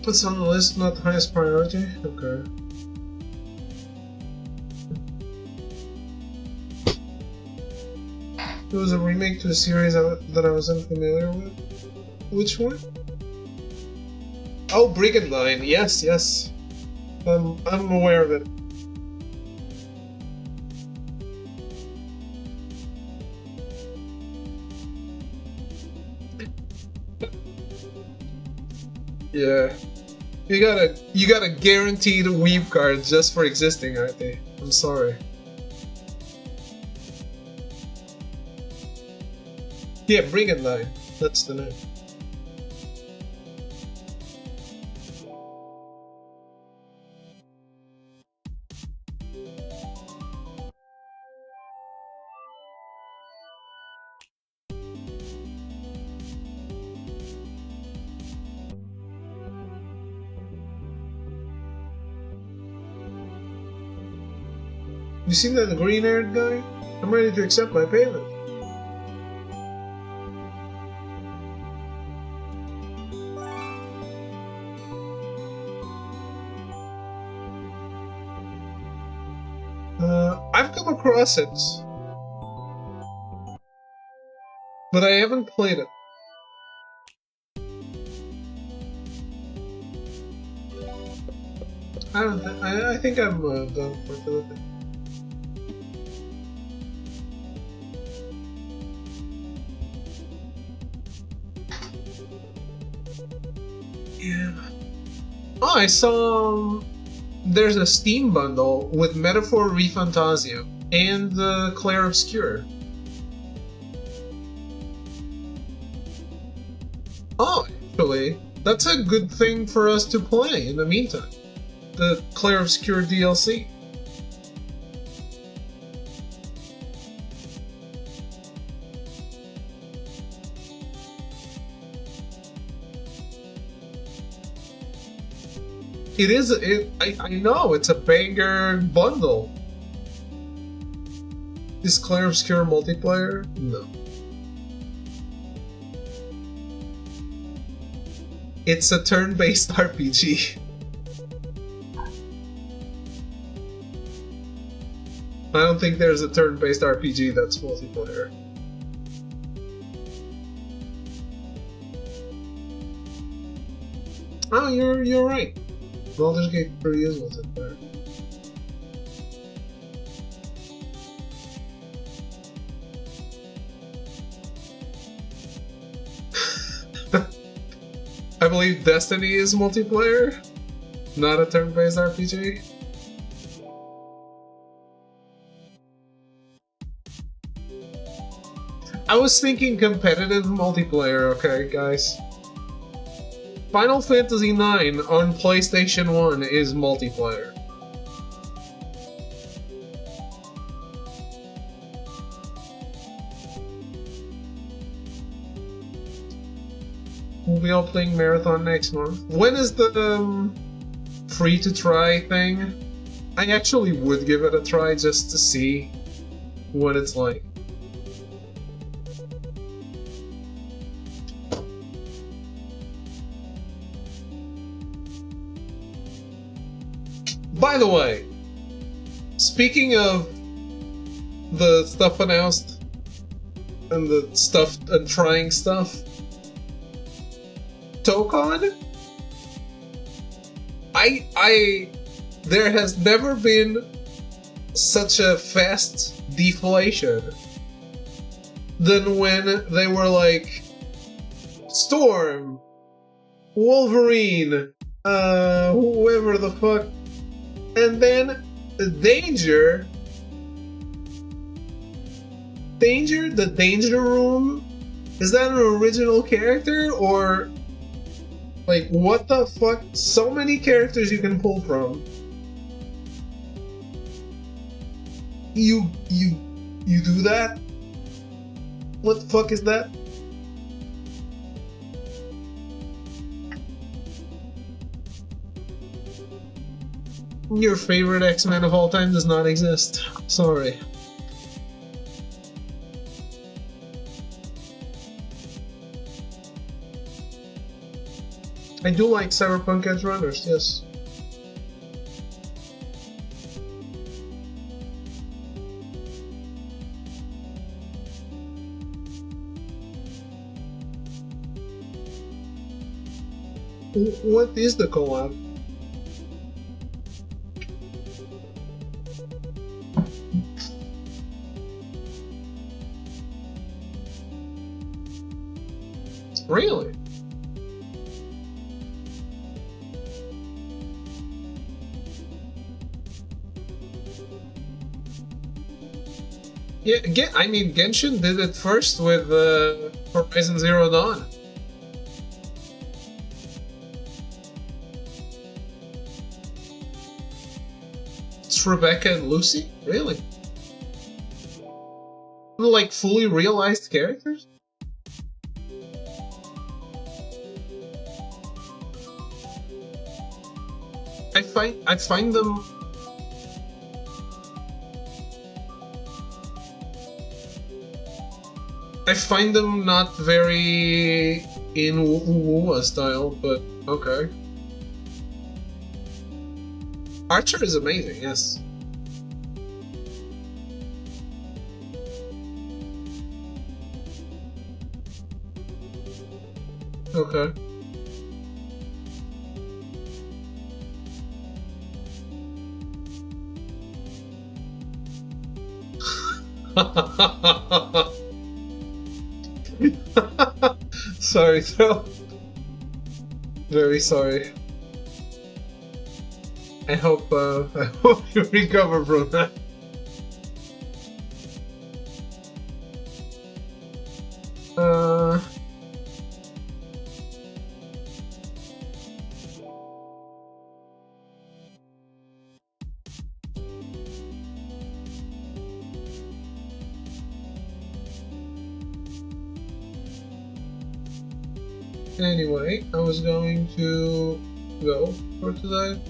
What's on the list? Not the highest priority? Okay. It was a remake to a series that I was unfamiliar with. Which one? Oh, Brigandine. Yes, yes. I'm aware of it. Yeah. You got a guaranteed weeb card just for existing, aren't they? I'm sorry. Yeah, Brigandine. That's the name. You seen that green-haired guy? I'm ready to accept my payment. I've come across it, but I haven't played it. I think I'm done for today. Yeah. Oh, I saw there's a Steam bundle with Metaphor ReFantasia and Clair Obscur. Oh, actually, that's a good thing for us to play in the meantime. The Clair Obscur DLC. It is. I know it's a banger bundle. Is Clair Obscur multiplayer? No. It's a turn-based RPG. I don't think there's a turn-based RPG that's multiplayer. Oh, you're right. Baldur's Gate 3 is multiplayer. I believe Destiny is multiplayer, not a turn-based RPG. I was thinking competitive multiplayer, okay, guys? Final Fantasy IX on PlayStation 1 is multiplayer. We'll be all playing Marathon next month. When is the free-to-try thing? I actually would give it a try just to see what it's like. By the way, speaking of the stuff announced and the stuff and trying stuff, Tokon, there has never been such a fast deflation than when they were like Storm, Wolverine, whoever the fuck. And then Danger, the Danger Room, is that an original character or like what the fuck? So many characters you can pull from. You do that? What the fuck is that? Your favorite X-Men of all time does not exist. Sorry. I do like Cyberpunk Edge Runners, yes. What is the collab? Really? Yeah, I mean, Genshin did it first with Horizon Zero Dawn. It's Rebecca and Lucy? Really? Like fully realized characters? I find them not very in Wuwa style, but okay. Archer is amazing, yes. Okay. Sorry, Phil. Very sorry. I hope you recover from that. Anyway, I was going to go for today.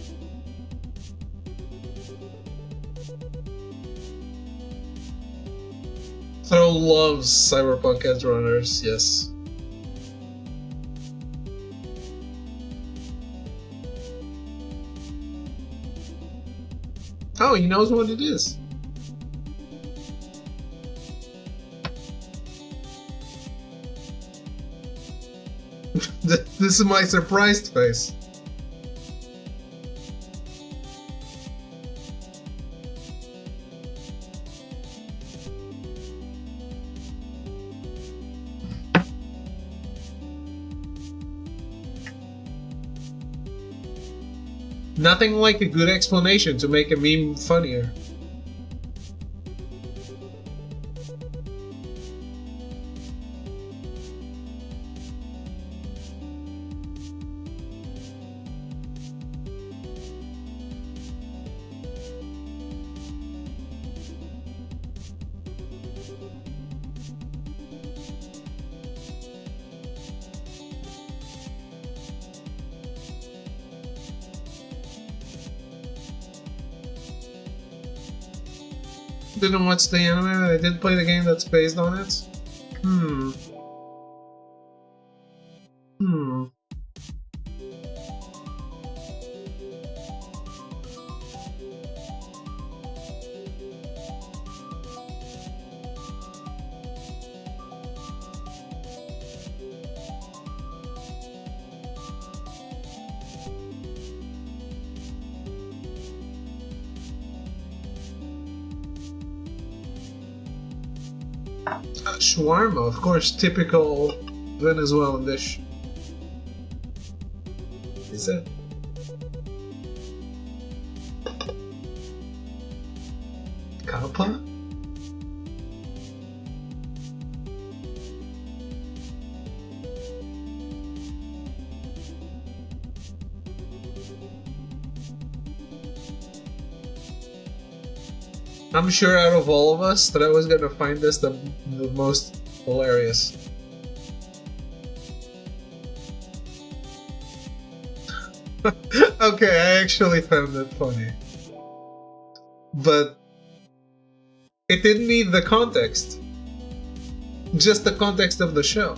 Throw loves Cyberpunk Edge Runners, yes. Oh, he knows what it is. This is my surprised face. Nothing like a good explanation to make a meme funnier. Didn't watch the anime, I did play the game that's based on it. Shawarma, of course, typical Venezuelan dish. Is it? Kappa? I'm sure out of all of us that I was gonna find this the most hilarious. Okay, I actually found it funny. But it didn't need the context. Just the context of the show.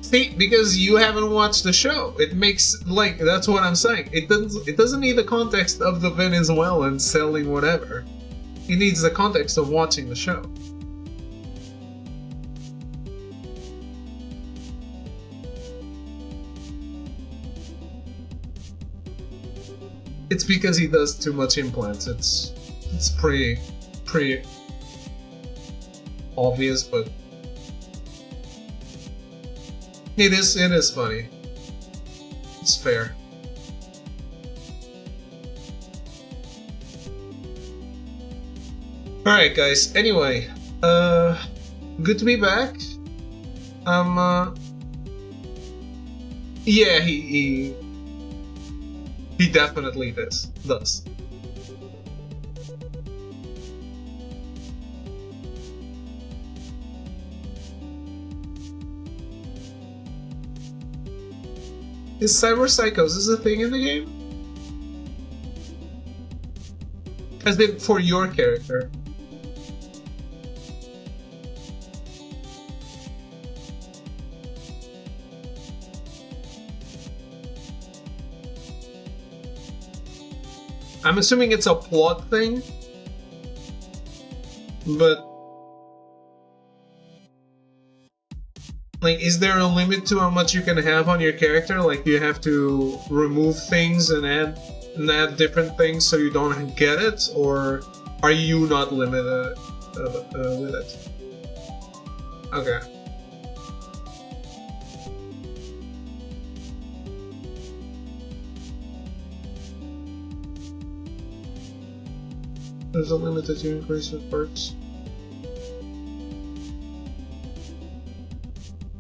See, because you haven't watched the show, it makes like that's what I'm saying. It doesn't need the context of the Venezuelans selling whatever. It needs the context of watching the show. It's because he does too much implants. It's pretty obvious, but it is funny. It's fair. Alright guys, anyway, good to be back. Yeah, he definitely does. Is cyber psychosis a thing in the game? As in for your character? I'm assuming it's a plot thing, but like, is there a limit to how much you can have on your character? Like, do you have to remove things and add different things so you don't get it, or are you not limited with it? Okay. There's a limit that you increase with perks.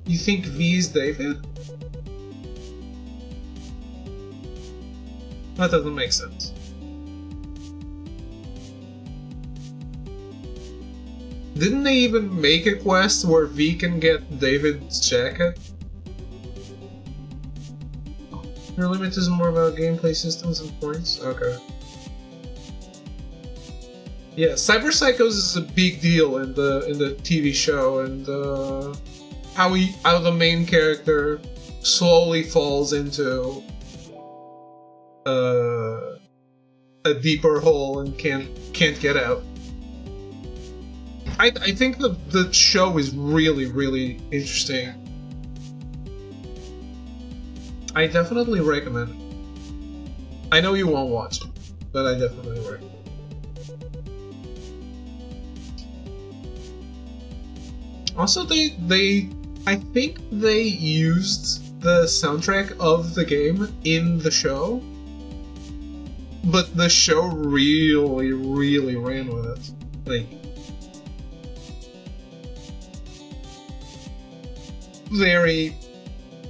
You think V is David? That doesn't make sense. Didn't they even make a quest where V can get David's jacket? Your limit is more about gameplay systems and points? Okay. Yeah, cyber psychos is a big deal in the TV show, and how the main character slowly falls into a deeper hole and can't get out. I think the show is really interesting. I definitely recommend it. I know you won't watch it, but I definitely recommend it. Also, I think they used the soundtrack of the game in the show, but the show really ran with it. Like, very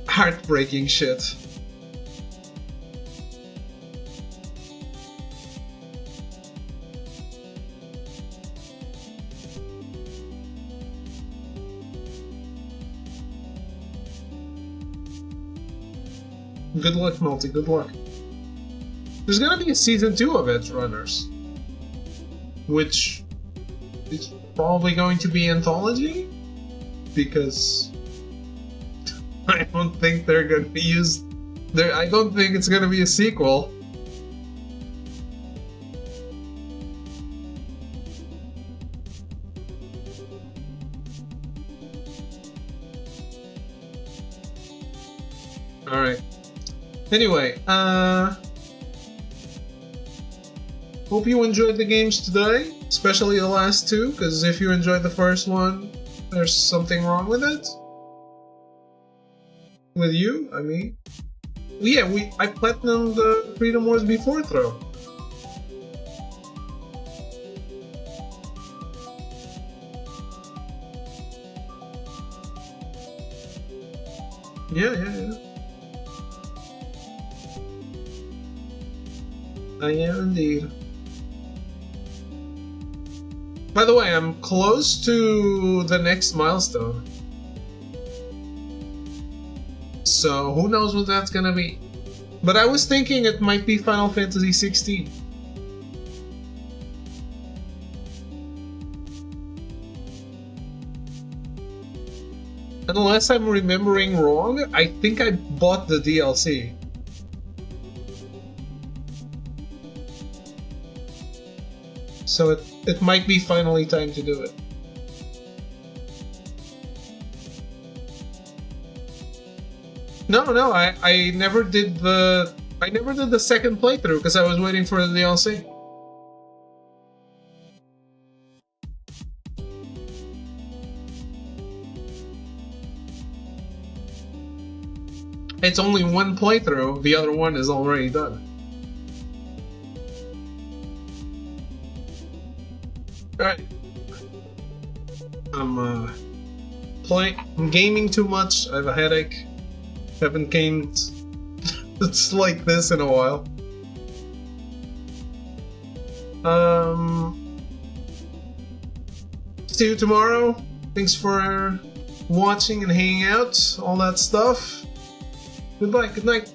heartbreaking shit. Good luck, Multi, good luck. There's gonna be a season 2 of Edge Runners, which is probably going to be anthology, because I don't think they're gonna be used. I don't think it's gonna be a sequel. Alright. Anyway, hope you enjoyed the games today, especially the last two, because if you enjoyed the first one, there's something wrong with it. With you, I mean. Yeah, I platinumed the Freedom Wars before Throw. Yeah. I am indeed. By the way, I'm close to the next milestone. So who knows what that's gonna be. But I was thinking it might be Final Fantasy 16. unless I'm remembering wrong, I think I bought the DLC. So it might be finally time to do it. No, I never did the second playthrough because I was waiting for the DLC. It's only one playthrough, the other one is already done. Alright. I'm gaming too much, I have a headache. Haven't gamed it's like this in a while. See you tomorrow. Thanks for watching and hanging out, all that stuff. Goodbye, good night.